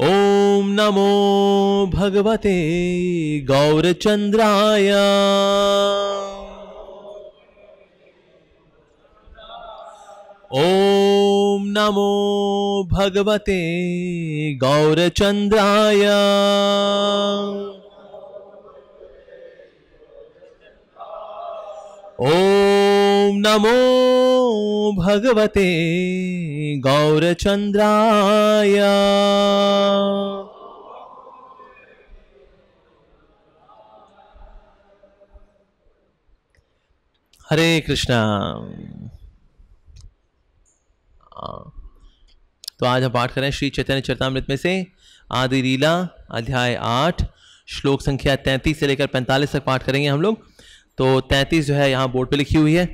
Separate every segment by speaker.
Speaker 1: ओम नमो भगवते गौरचंद्राय। ओम नमो भगवते गौरचंद्राय। ओम नमो भगवते गौरचंद्राय। हरे कृष्णा। तो आज हम पाठ करें श्री चैतन्य चरितामृत में से आदि लीला अध्याय 8 श्लोक संख्या 33 से लेकर 45 तक पाठ करेंगे हम लोग। तो 33 जो है यहाँ बोर्ड पे लिखी हुई है,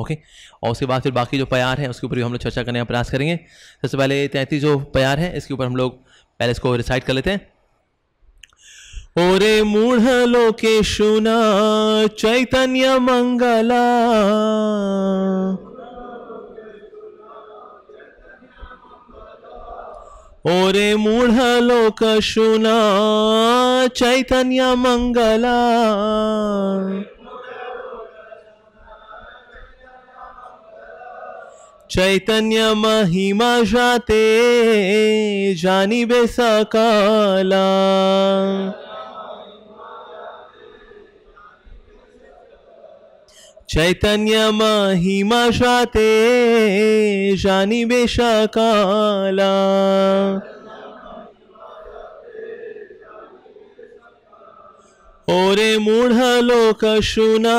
Speaker 1: ओके। और उसके बाद फिर बाकी जो प्यार है उसके ऊपर भी हम लोग चर्चा करने का प्रयास करेंगे। सबसे पहले 33 जो प्यार है इसके ऊपर हम लोग पहले इसको रिसाइट कर लेते हैं। ओरे मूढ़ लोकेशुना चैतन्य मंगला, ओरे मूढ़ लोक शुना चैतन्य मंगला, चैतन्य महिमा जाते जानिबे सकला, चैतन्य महिमा जाते जानिबे सकला। ओरे मूढ़ लोक शुना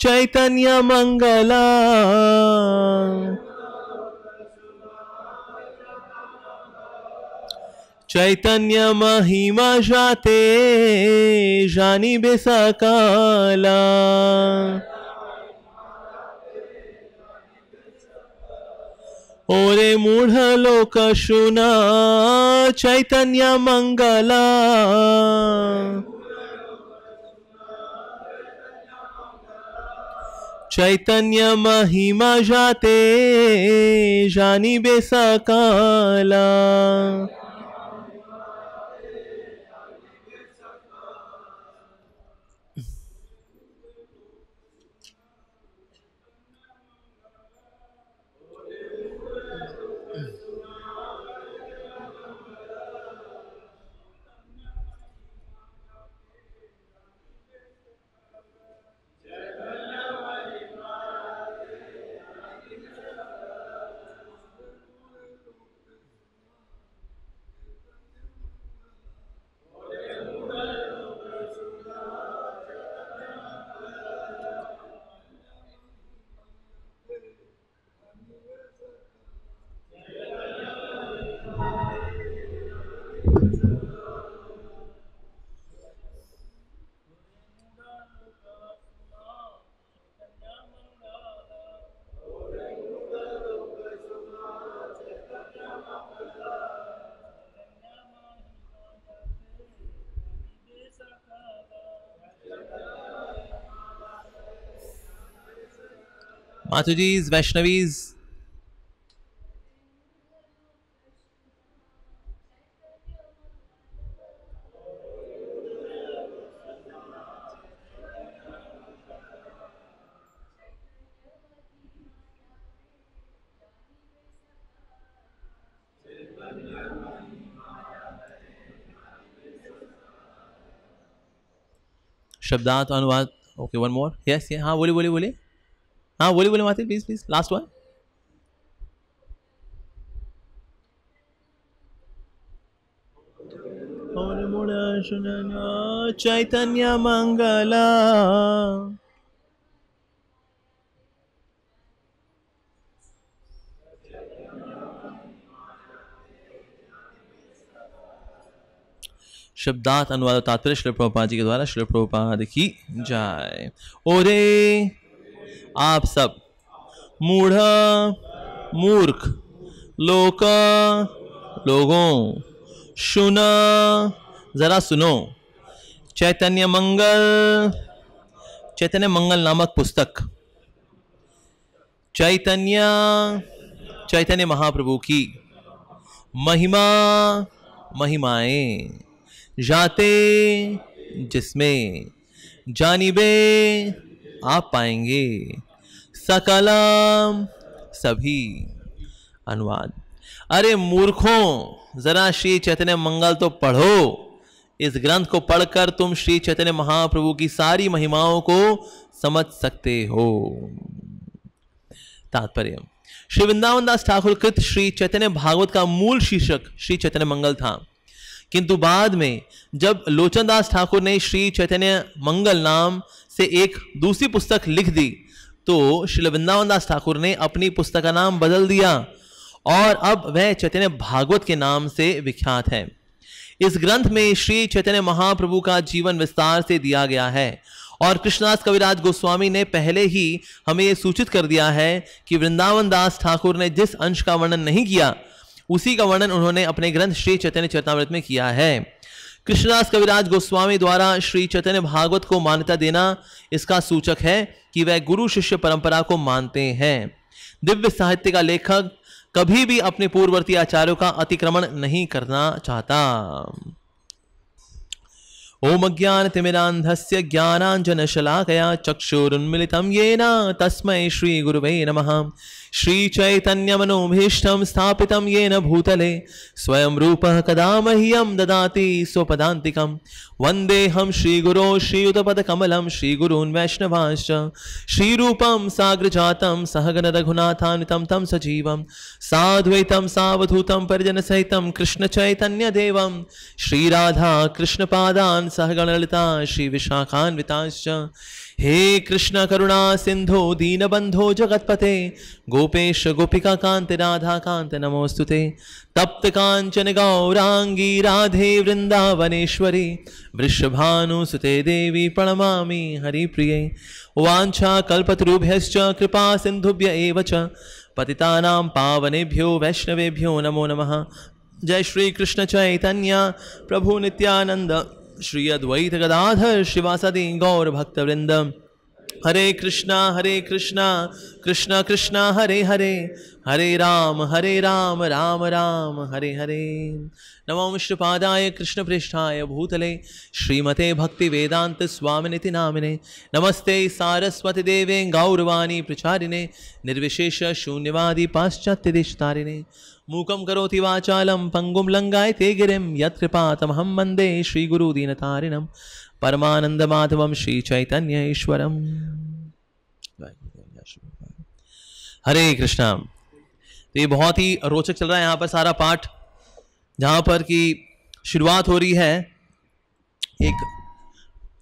Speaker 1: चैतन्य मंगला, चैतन्य महिमा जाते जानिबे सकला। ओरे मूढ़ लोक शुना चैतन्य मंगला, चैतन्य महिमा जाते जानिबे सकला। मातुजीज, वैष्णवीज, शब्दार्थ अनुवाद। Okay, one more. यस, ये हाँ बोलिए बोलिए बोलिए। हाँ बोलिए बोलिए माता, प्लीज प्लीज, लास्ट वन। चैतन्य मंगला, शब्दार्थ अनुवाद तात्पर्य श्रील प्रभुपाद जी के द्वारा। श्रील प्रभुपाद की जय। ओरे आप सब मूढ़ मूर्ख लोक लोगों, सुना जरा सुनो, चैतन्य मंगल, चैतन्य मंगल नामक पुस्तक, चैतन्य चैतन्य महाप्रभु की महिमा महिमाएं, जाते जिसमें जानिबे आप पाएंगे, सकलम सभी। अनुवाद। अरे मूर्खों, जरा श्री चैतन्य मंगल तो पढ़ो। इस ग्रंथ को पढ़कर तुम श्री चैतन्य महाप्रभु की सारी महिमाओं को समझ सकते हो। तात्पर्य। श्री वृंदावन दास ठाकुर कृत श्री चैतन्य भागवत का मूल शीर्षक श्री चैतन्य मंगल था, किंतु बाद में जब लोचन दास ठाकुर ने श्री चैतन्य मंगल नाम से एक दूसरी पुस्तक लिख दी तो श्री वृंदावन दास ठाकुर ने अपनी पुस्तक का नाम बदल दिया और अब वह चैतन्य भागवत के नाम से विख्यात है। इस ग्रंथ में श्री चैतन्य महाप्रभु का जीवन विस्तार से दिया गया है और कृष्णदास कविराज गोस्वामी ने पहले ही हमें यह सूचित कर दिया है कि वृंदावन दास ठाकुर ने जिस अंश का वर्णन नहीं किया उसी का वर्णन उन्होंने अपने ग्रंथ श्री चैतन्य चरितामृत में किया है। कृष्णदास कविराज गोस्वामी द्वारा श्री चैतन्य भागवत को मान्यता देना इसका सूचक है कि वह गुरु शिष्य परंपरा को मानते हैं। दिव्य साहित्य का लेखक कभी भी अपने पूर्ववर्ती आचार्यों का अतिक्रमण नहीं करना चाहता। ओम अज्ञानतिमिरान्धस्य ज्ञानाञ्जनशलाकया चक्षुरुन्मिलितं येन तस्मै श्री गुरुवे नमः। श्री चैतन्यमनोभीष्टं स्थापितं येन भूतले स्वयं रूपः कदा मह्यं ददाति स्वपदान्तिकं। वन्देऽहं श्रीगुरो श्रीयुतपदकमलं श्रीगुरून् वैष्णवांश्च श्रीरूपं साग्रजातं सहगण रघुनाथान्वितं तं सजीवं साद्वैतं सावधूतं परिजनसहितं कृष्णचैतन्यदेवं श्रीराधा कृष्णपादान् सहगण ललिता श्रीविशाखान्वितांश्च। हे कृष्ण करुणा सिंधो दीनबंधो जगतपते गोपेश गोपिका कांत राधा कांत नमोस्तुते। तप्त कांचन गौरांगी राधे वृंदावनेश्वरी वृषभानुसुते देवी प्रणमामि हरिप्रिये। वाञ्छा कल्पतरुभ्यश्च कृपा सिंधुभ्य एव च पतितानां पावनेभ्यो वैष्णवेभ्यो नमो नमः। जय श्री कृष्ण चैतन्य प्रभु नित्यानंद श्री अद्वैत गदाधर शिवासादि गौर भक्तवृंद। हरे कृष्णा कृष्णा कृष्णा हरे हरे, हरे राम राम राम हरे हरे। नमो विष्णुपादाय कृष्ण पृष्ठाय भूतले श्रीमते भक्ति वेदांत स्वामिनिति नामिने। नमस्ते सारस्वती देवे गौरवाणी प्रचारिणे निर्विशेष शून्यवादी पाश्चात्य देशतारिणे। मूकं करोति वाचालं पंगुं लंघयते गिरिं यत्कृपातमहं वन्दे श्रीगुरुदीनतारिणं परमानंदमाधवं श्रीचैतन्येश्वरम्। हरे कृष्णा। तो ये बहुत ही रोचक चल रहा है यहाँ पर सारा पाठ, जहाँ पर कि शुरुआत हो रही है एक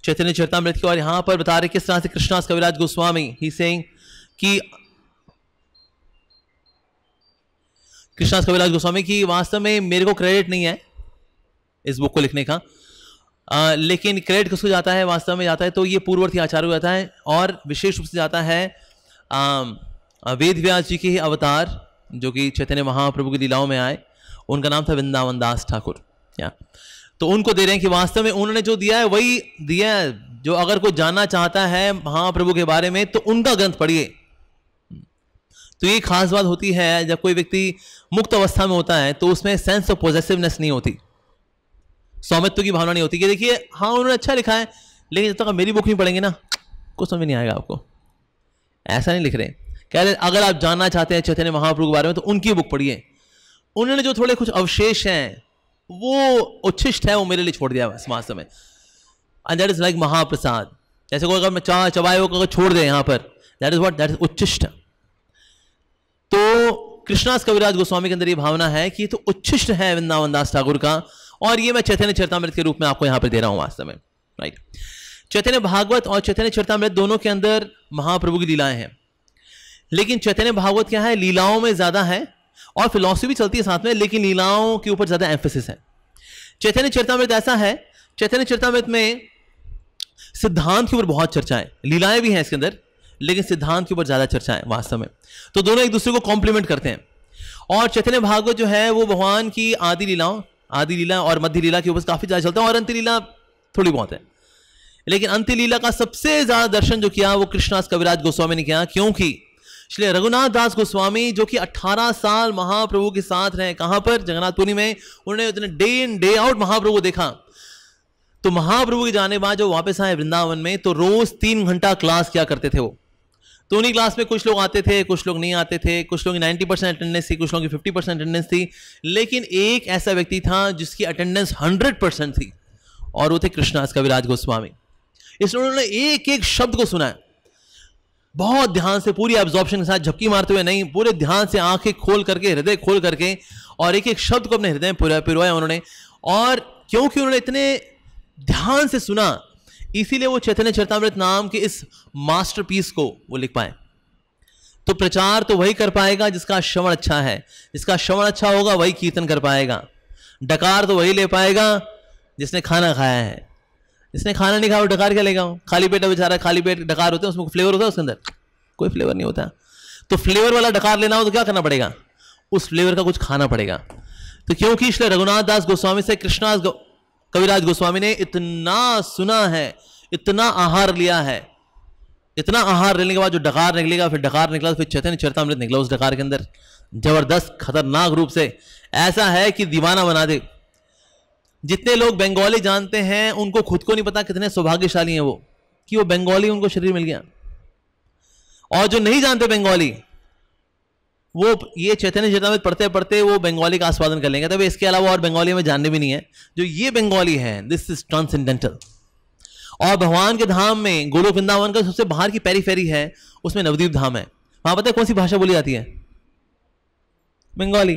Speaker 1: चैतन्य चरितामृत की और यहाँ पर बता रहे किस तरह से कृष्णदास कविराज गोस्वामी ही सेइंग कि कृष्णदास कविराज गोस्वामी की वास्तव में मेरे को क्रेडिट नहीं है इस बुक को लिखने का, लेकिन क्रेडिट किसको जाता है, वास्तव में जाता है तो ये पूर्ववर्ती आचार्य को जाता है और विशेष रूप से जाता है वेद व्यास जी के ही अवतार जो कि चैतन्य महाप्रभु की लीलाओं में आए, उनका नाम था वृंदावन दास ठाकुर। तो उनको दे रहे हैं कि वास्तव में उन्होंने जो दिया है वही दिया है, जो अगर कोई जानना चाहता है महाप्रभु के बारे में तो उनका ग्रंथ पढ़िए। तो ये खास बात होती है जब कोई व्यक्ति मुक्त अवस्था में होता है तो उसमें सेंस ऑफ पॉजेसिवनेस नहीं होती, स्वामित्व की भावना नहीं होती कि देखिए हाँ उन्होंने अच्छा लिखा है लेकिन जब तक मेरी बुक नहीं पढ़ेंगे ना कुछ समझ नहीं आएगा आपको। ऐसा नहीं लिख रहे, कह रहे अगर आप जानना चाहते हैं चैतन्य महाप्रभु के बारे में तो उनकी बुक पढ़िए। उन्होंने जो थोड़े कुछ अवशेष हैं वो उच्छिष्ट है, वो मेरे लिए छोड़ दिया बस वास्तव में। एंड दैट इज लाइक महाप्रसाद, जैसे कोई अगर मैं चबाए वो छोड़ दे यहाँ पर, that is what, that is उच्छिष्ट। तो कृष्णदास कविराज गोस्वामी के अंदर ये भावना है कि ये तो उच्छिष्ट है वृंदावन दास ठाकुर का, और ये मैं चैतन्य चरितामृत के रूप में आपको यहां पर दे रहा हूं वास्तव में, राइट। चैतन्य भागवत और चैतन्य चरितामृत दोनों के अंदर महाप्रभु की लीलाएं हैं, लेकिन चैतन्य भागवत क्या है, लीलाओं में ज्यादा है और फिलॉसफी भी चलती है साथ में, लेकिन लीलाओं के ऊपर ज्यादा एम्फेसिस है। चैतन्य चरितामृत ऐसा है, चैतन्य चरितामृत में सिद्धांत के ऊपर बहुत चर्चा है, लीलाएं भी हैं इसके अंदर लेकिन सिद्धांत के ऊपर ज्यादा चर्चा है वास्तव में, तो दोनों एक दूसरे को कॉम्प्लीमेंट करते हैं। और चैतन्य भागवत जो है वो भगवान की आदि लीला और मध्य लीला के ऊपर काफी ज्यादा चलता है, और अंत्य लीला थोड़ी बहुत है, लेकिन अंत्य लीला का सबसे ज्यादा दर्शन जो किया वो कृष्णदास कविराज गोस्वामी ने किया, क्योंकि श्री रघुनाथ दास गोस्वामी जो कि 18 साल महाप्रभु के साथ रहे, कहां पर? जगन्नाथपुरी में। उन्होंने उतने डे इन डे आउट महाप्रभु को देखा। तो महाप्रभु के जाने बाद जो वापस आए वृंदावन में, तो रोज 3 घंटा क्लास किया करते थे वो। तो उन्हीं क्लास में कुछ लोग आते थे, कुछ लोग नहीं आते थे, कुछ लोग की 90% अटेंडेंस थी, कुछ लोगों की 50% अटेंडेंस थी, लेकिन एक ऐसा व्यक्ति था जिसकी अटेंडेंस 100% थी, और वो थे कृष्णदास कविराज गोस्वामी। इसलिए उन्होंने एक एक शब्द को सुना है बहुत ध्यान से, पूरी एब्जॉर्प्शन के साथ, झपकी मारते हुए नहीं, पूरे ध्यान से, आंखें खोल करके, हृदय खोल करके, और एक एक शब्द को अपने हृदय में पिरोया उन्होंने। और क्योंकि उन्होंने इतने ध्यान से सुना, इसीलिए वो चैतन्य चरितामृत नाम के इस मास्टरपीस को वो लिख पाए। तो प्रचार तो वही कर पाएगा जिसका श्रवण अच्छा है, जिसका श्रवण अच्छा होगा वही कीर्तन कर पाएगा। डकार तो वही ले पाएगा जिसने खाना खाया है, जिसने खाना नहीं खाया वो डकार क्या लेगा? खाली पेट बेचारा, खाली पेट डकार होते हैं, उसमें फ्लेवर होता है, उसके अंदर कोई फ्लेवर नहीं होता। तो फ्लेवर वाला डकार लेना हो तो क्या करना पड़ेगा? उस फ्लेवर का कुछ खाना पड़ेगा। तो क्योंकि श्री रघुनाथ दास गोस्वामी से कृष्णदास कविराज गोस्वामी ने इतना सुना है, इतना आहार लिया है, इतना आहार लेने के बाद जो डकार निकलेगा, फिर डकार निकला, फिर चैतन्य चरितामृत निकला उस डकार के अंदर, जबरदस्त खतरनाक रूप से, ऐसा है कि दीवाना बना दे। जितने लोग बंगाली जानते हैं उनको खुद को नहीं पता कितने सौभाग्यशाली हैं वो, कि वो बंगाली उनको शरीर मिल गया। और जो नहीं जानते बंगाली, वो ये चैतन्य चरितामृत पढ़ते पढ़ते वो बंगाली का आस्वादन कर लेंगे। तब इसके अलावा और बंगाली में जानने भी नहीं है। जो ये बंगाली है, दिस इज ट्रांसेंडेंटल। और भगवान के धाम में, गोलोक वृंदावन का सबसे बाहर की पेरीफेरी है, उसमें नवद्वीप धाम है। वहां पता है कौन सी भाषा बोली जाती है? बंगाली।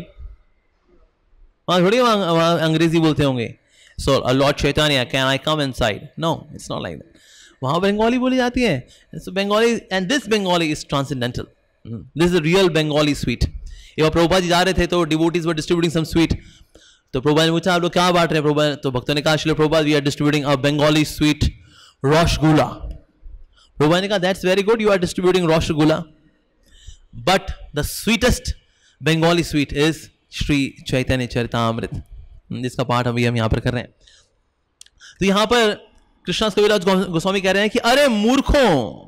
Speaker 1: वहां थोड़ी वहां अंग्रेजी बोलते होंगे। So lord Chaitanya, can I come inside? No, it's not like that. वहां बंगाली बोली जाती है। Bengali, and this Bengali is transcendental. This is real Bengali sweet. ये प्रभुपाद जी जा रहे थे तो devotees were distributing some sweet. तो प्रभुपाद ने पूछा आप लोग क्या बांट रहे हैं प्रभुपाद? तो भक्तों ने कहा Srila Prabhupada we are distributing a Bengali sweet rasgulla. Prabhupada ने कहा that's very good, you are distributing rasgulla, but the sweetest Bengali sweet is Shri Chaitanya Charitamrita, जिसका पाठ अभी हम यहां पर कर रहे हैं। तो यहां पर कृष्णदास कविराज गोस्वामी कह रहे हैं कि अरे मूर्खों,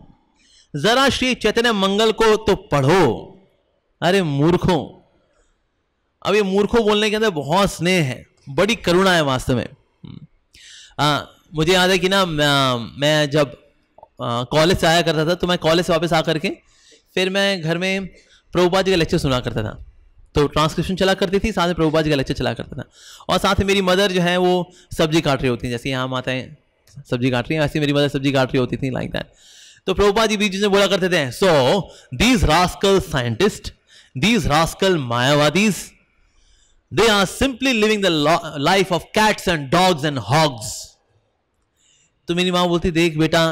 Speaker 1: जरा श्री चैतन्य मंगल को तो पढ़ो। अरे मूर्खों, अब ये मूर्खों बोलने के अंदर बहुत स्नेह है, बड़ी करुणा है वास्तव में। मुझे याद है कि ना मैं जब कॉलेज से आया करता था, तो मैं कॉलेज से वापस आकर के फिर मैं घर में प्रभुपाद जी का लेक्चर सुना करता था। तो ट्रांसक्रिप्शन चला करती थी, साथ में प्रभुपाद जी का लेक्चर चला करता था, और साथ में मेरी मदर जो है वो सब्जी काट रही होती हैं, जैसे यहाँ माताएं सब्जी काट रही हैं वैसे मेरी मदर सब्जी काट रही होती थी, लाइक दैट। तो प्रभुपाद जी बीच में बोला करते थे, so these rascal scientist, these rascal मायावादीज, they are simply living the life of cats and dogs and hogs. तो मेरी माँ बोलती, देख बेटा,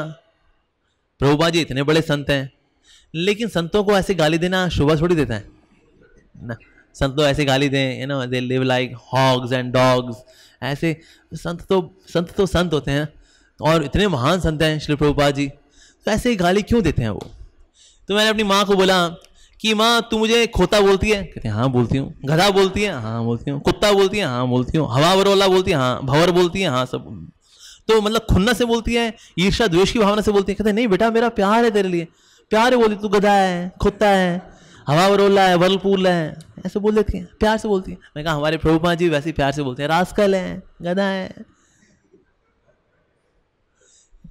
Speaker 1: प्रभुपाद जी इतने बड़े संत हैं, लेकिन संतों को ऐसे गाली देना शोभा थोड़ी देता है ना। संत तो ऐसे गाली दें, you know, they live like hogs and dogs, ऐसे संत तो संत होते हैं, और इतने महान संत हैं श्री प्रभुपाद जी, तो ऐसे गाली क्यों देते हैं वो? तो मैंने अपनी माँ को बोला कि माँ तू मुझे खोता बोलती है? कहते हैं हाँ बोलती हूँ। गधा बोलती है? हाँ बोलती हूँ। कुत्ता बोलती है? हाँ बोलती हूँ। हवा बरोला बोलती है? हाँ। भंवर बोलती है? हाँ सब। तो मतलब खुन्नस से बोलती है, ईर्ष्या द्वेष की भावना से बोलती है? कहते नहीं बेटा, मेरा प्यार है तेरे लिए, प्यार है। बोलती तू गधा है, कुत्ता है, हवा बरोला है, वर्लपूल है, ऐसे बोल देती है, प्यार से बोलती है। मैं कहा हमारे प्रभुपाद जी वैसे प्यार से बोलते हैं, रास्कल है, गधा है।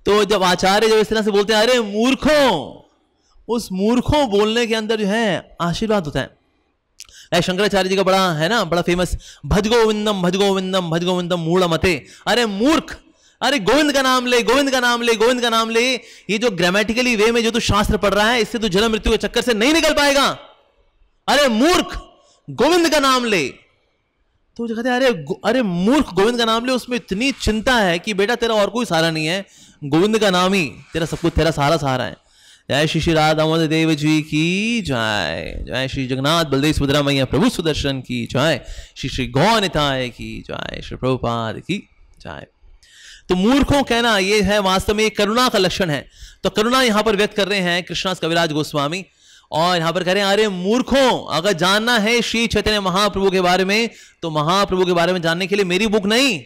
Speaker 1: तो जब आचार्य जब इस तरह से बोलते हैं, अरे मूर्खों, उस मूर्खों बोलने के अंदर जो है आशीर्वाद होता है। शंकराचार्य जी का बड़ा है ना, बड़ा फेमस, भज गोविंदम भज गोविंदम भज गोविंदम मूढ़ मते। अरे मूर्ख, अरे गोविंद का नाम ले, गोविंद का नाम ले, गोविंद का नाम ले। ये जो ग्रामेटिकली वे में जो तू शास्त्र पढ़ रहा है, इससे तू जन्म मृत्यु के चक्कर से नहीं निकल पाएगा। अरे मूर्ख, गोविंद का नाम ले। तो कहते हैं अरे मूर्ख, गोविंद का नाम ले। उसमें इतनी चिंता है कि बेटा तेरा और कोई सहारा नहीं है, गोविंद का नाम ही तेरा सब कुछ, तेरा सहारा है। जय श्री श्री राधा दामोदर देव जी की जय, जय श्री जगन्नाथ बलदेव सुभद्रा मैया प्रभु सुदर्शन की जय, श्री श्री गौनिताय की जय, श्री प्रभुपाद की जय। तो मूर्खों कहना ये है वास्तव में करुणा का लक्षण है। तो करुणा यहां पर व्यक्त कर रहे हैं कृष्णदास कविराज गोस्वामी, और यहां पर कह रहे हैं अरे मूर्खों, अगर जानना है श्री चैतन्य महाप्रभु के बारे में, तो महाप्रभु के बारे में जानने के लिए मेरी बुक नहीं,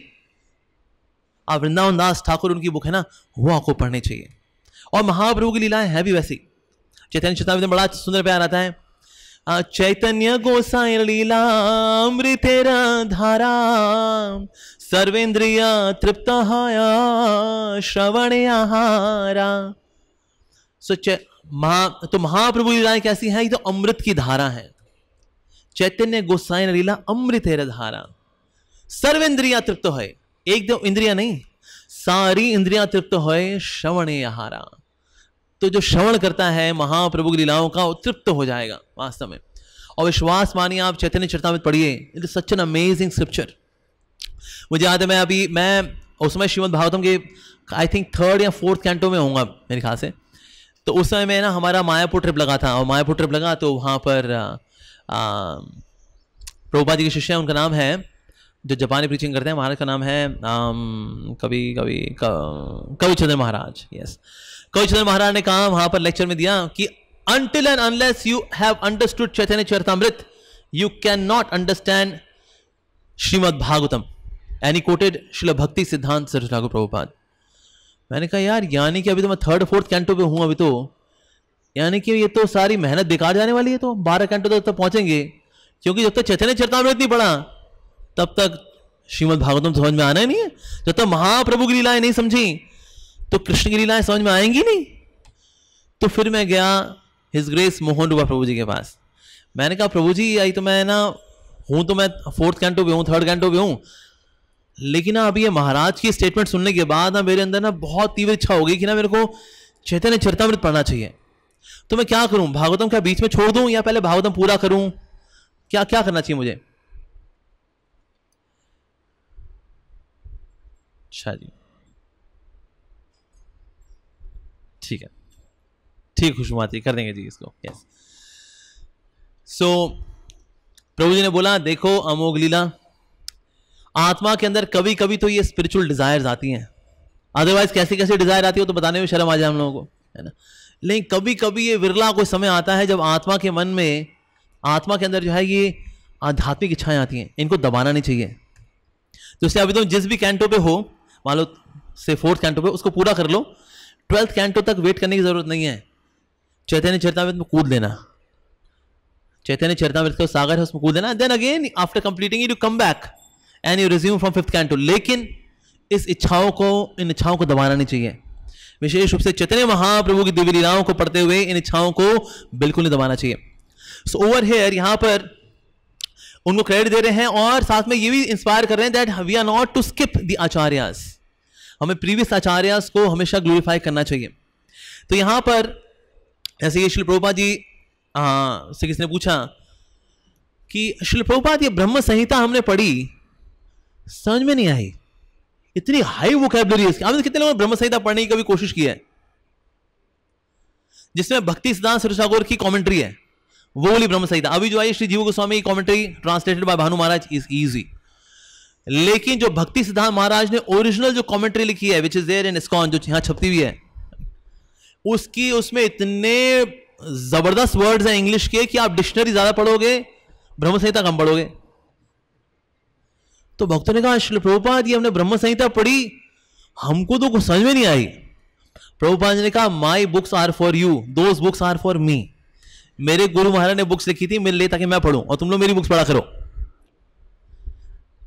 Speaker 1: आप वृंदावन दास ठाकुर उनकी बुक है ना, वो आपको पढ़नी चाहिए। और महाप्रभु की लीलाएं हैं भी वैसी। चैतन्य चरितामृत में बड़ा सुंदर प्यार आता है। चैतन्य गोसाई लीला अमृतेर धारा सर्वेंद्रिय तृप्त श्रवणे आहारा। तो महाप्रभु लीलाएं कैसी हैं? ये तो अमृत की धारा है। चैतन्य गोसाई लीला अमृतेर धारा, सर्वेंद्रिया तृप्त है, एक दो इंद्रिया नहीं, सारी इंद्रियां तृप्त है, श्रवणे आहारा। तो जो श्रवण करता है महाप्रभु की लीलाओं का, वो तृप्त हो जाएगा वास्तव में। और विश्वास मानिए, आप चैतन्य चरितामृत पढ़िए, it is such an amazing scripture. मुझे याद है मैं उस समय श्रीमद् भागवतम के आई थिंक 3rd या 4th कैंटो में होऊंगा मेरे ख्याल से। तो उस समय में ना हमारा मायापुर ट्रिप लगा था, और मायापुर ट्रिप लगा तो वहाँ पर प्रभुपाद जी के शिष्य हैं, उनका नाम है, जो जापानी प्रीचिंग करते हैं, महाराज का नाम है कविचंद्र महाराज। यस, कविचंद्र महाराज ने कहा वहां पर लेक्चर में दिया कि until and unless you have understood Chaitanya Charitamrita, you cannot understand Srimad Bhagavatam. And he quoted Srila Bhakti Siddhanta Saraswati Thakur Prabhupada. मैंने कहा यार, यानी कि अभी तो मैं 3rd 4th कैंटो पे हूं अभी तो, यानी कि ये तो सारी मेहनत बेकार जाने वाली है। तो 12 कैंटो तक तो पहुंचेंगे, क्योंकि जब तक चैतन्य चरितामृत नहीं पढ़ा तब तक श्रीमद् भागवतम समझ में आना ही नहीं है। जब तक महाप्रभु की लीलाएं नहीं समझी तो कृष्ण की लीलाएं समझ में आएंगी नहीं। तो फिर मैं गया हिज ग्रेस मोहन रूपा प्रभु जी के पास। मैंने कहा प्रभु जी, आई तो मैं ना हूं, तो मैं 4th कैंटो पे हूं, 3rd कैंटो पे हूं, लेकिन ना अभी ये महाराज की स्टेटमेंट सुनने के बाद ना मेरे अंदर ना बहुत तीव्र इच्छा हो गई कि ना मेरे को चैतन्य चरितामृत पढ़ना चाहिए। तो मैं क्या करूं? भागवतम क्या बीच में छोड़ दूं या पहले भागवतम पूरा करूं? क्या क्या करना चाहिए मुझे? अच्छा जी, ठीक है, ठीक, खुशनुमाती कर देंगे जी इसको। यस। सो प्रभु जी ने बोला, देखो अमोघ लीला, आत्मा के अंदर कभी कभी तो ये स्पिरिचुअल डिजायर्स आती हैं, अदरवाइज कैसी कैसी डिजायर आती हो तो बताने में शर्म आ जाए हम लोगों को, है ना। लेकिन कभी कभी ये विरला कोई समय आता है जब आत्मा के मन में, आत्मा के अंदर जो है ये आध्यात्मिक इच्छाएं आती हैं, इनको दबाना नहीं चाहिए। तो इसलिए अभी तुम जिस भी कैंटो पे हो, मान लो से 4th कैंटो पे, उसको पूरा कर लो। 12th कैंटो तक वेट करने की जरूरत नहीं है। चैतन्य चरितामृत में कूद लेना, चैतन्य चरितामृत का सागर है उसमें कूद लेना। Then again after completing it you come back and you resume from 5th canto. लेकिन इस इच्छाओं को, इन इच्छाओं को दबाना नहीं चाहिए। विशेष रूप से चैतन्य महाप्रभु की दिव्य लीलाओं को पढ़ते हुए इन इच्छाओं को बिल्कुल नहीं दबाना चाहिए। सो ओवर हियर, यहां पर उनको क्रेडिट दे रहे हैं और साथ में ये भी इंस्पायर कर रहे हैं that we are not to skip the acharyas. हमें प्रीवियस आचार्यास को हमेशा ग्लोरीफाई करना चाहिए। तो यहां पर ऐसे ही श्री प्रभुपाद जी से किसने पूछा कि श्री प्रभुपाद ये ब्रह्म संहिता हमने पढ़ी, समझ में नहीं आई, इतनी हाई वोकैबुलरी है इसकी। आपने कितने लोगों ने ब्रह्म संहिता पढ़ने की कभी कोशिश की है, जिसमें भक्ति सिद्धांत सरस्वती ठाकुर की कमेंट्री है, वो वाली ब्रह्म संहिता। अभी जो आई श्री जीव गोस्वामी की commentary translated bye Bhanu Maharaj is easy. लेकिन जो भक्ति सिद्धांत महाराज ने ओरिजिनल जो कमेंट्री लिखी है, which is there in ISKCON, जो यहां छपती हुई है, उसकी उसमें इतने जबरदस्त वर्ड्स हैं इंग्लिश के कि आप डिक्शनरी ज्यादा पढ़ोगे, ब्रह्म संहिता कम पढ़ोगे। तो भक्तों ने कहा श्री प्रभुपाद ये हमने ब्रह्म संहिता पढ़ी, हमको तो कुछ समझ में नहीं आई। प्रभुपाद ने कहा my books are for you, those books are for me. मेरे गुरु महाराज ने बुक्स लिखी थी मेरे लिए ताकि मैं पढ़ूं, और तुम लोग मेरी बुक्स पढ़ा करो।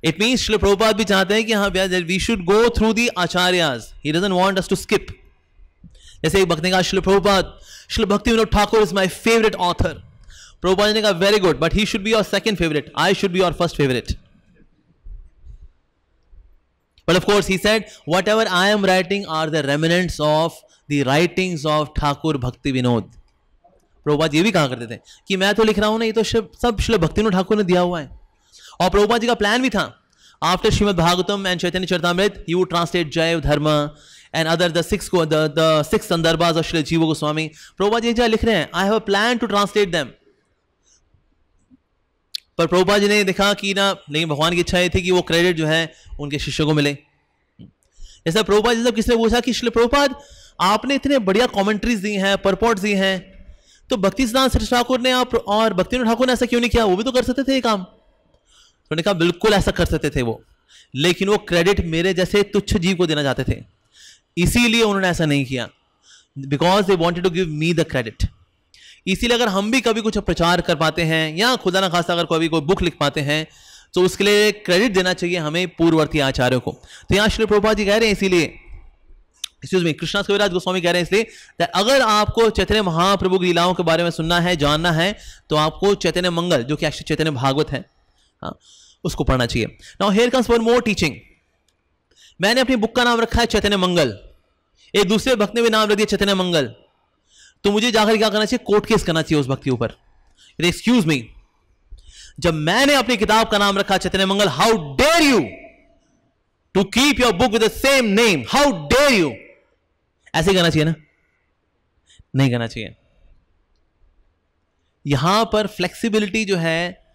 Speaker 1: इट मीन्स श्री प्रभुपाद भी चाहते हैं कि हाँ भैया, we should go through the acharyas, he doesn't want us to skip. जैसे एक भक्त ने कहा Shri Prabhupada, Shri Bhakti Vinod Thakur is my favourite author. Prabhupada ने कहा very good, but he should be your second favourite, I should be your first favourite. But of course he said, whatever I am writing are the remnants of the writings of Thakur Bhakti Vinod. Prabhupada ये भी कहा करते थे कि मैं तो लिख रहा हूं ना, ये तो सब श्री भक्ति विनोद ठाकुर ने दिया हुआ है। और प्रभुपाद जी का प्लान भी था, after Shrimad Bhagavatam and Chaitanya Charitamrita, he would translate जैव धर्म and other the six संदर्भास of Shri जीव गोस्वामी। प्रभुपाद जी लिख रहे हैं, I have a plan to translate them। पर प्रभुपाद जी ने देखा कि ना, लेकिन भगवान की इच्छा ये थी कि वो क्रेडिट जो है उनके शिष्यों को मिले। जैसा प्रभुपाद जी से किसने पूछा कि श्री प्रभुपाद आपने इतने बढ़िया कमेंट्रीज दी हैं, परपोर्ट्स दी हैं, तो भक्ति सिद्धांत सरस्वती ठाकुर ने आप और भक्ति विनोद ठाकुर ने ऐसा क्यों नहीं किया? वो भी तो कर सकते थे ये काम। तो उन्होंने कहा बिल्कुल ऐसा कर सकते थे वो, लेकिन वो क्रेडिट मेरे जैसे तुच्छ जीव को देना चाहते थे, इसीलिए उन्होंने ऐसा नहीं किया, because they wanted to give me the credit. इसीलिए अगर हम भी कभी कुछ प्रचार कर पाते हैं या खुदा ना खास्ता अगर कभी कोई बुक लिख पाते हैं तो उसके लिए क्रेडिट देना चाहिए हमें पूर्ववर्ती आचार्यों को। तो यहां श्री प्रभुपाद जी कह रहे हैं, इसीलिए एक्सक्यूज मी, कृष्णदास कविराज गोस्वामी कह रहे हैं इसलिए अगर आपको चैतन्य महाप्रभु की लीलाओं के बारे में सुनना है, जानना है, तो आपको चैतन्य मंगल, जो कि एक्चुअली चैतन्य भागवत है, उसको पढ़ना चाहिए। Now here comes for more teaching. मैंने अपनी बुक का नाम रखा है चैतन्य मंगल, एक दूसरे भक्त ने भी नाम रख दिया चैतन्य मंगल, तो मुझे जाकर क्या करना चाहिए? कोर्ट केस करना चाहिए उस भक्त के ऊपर। एक्सक्यूज मी, जब मैंने अपनी किताब का नाम रखा Chaitanya Mangal, how dare you to keep your book with the same name, how dare you. ऐसे करना चाहिए ना? नहीं करना चाहिए। यहां पर फ्लेक्सिबिलिटी जो है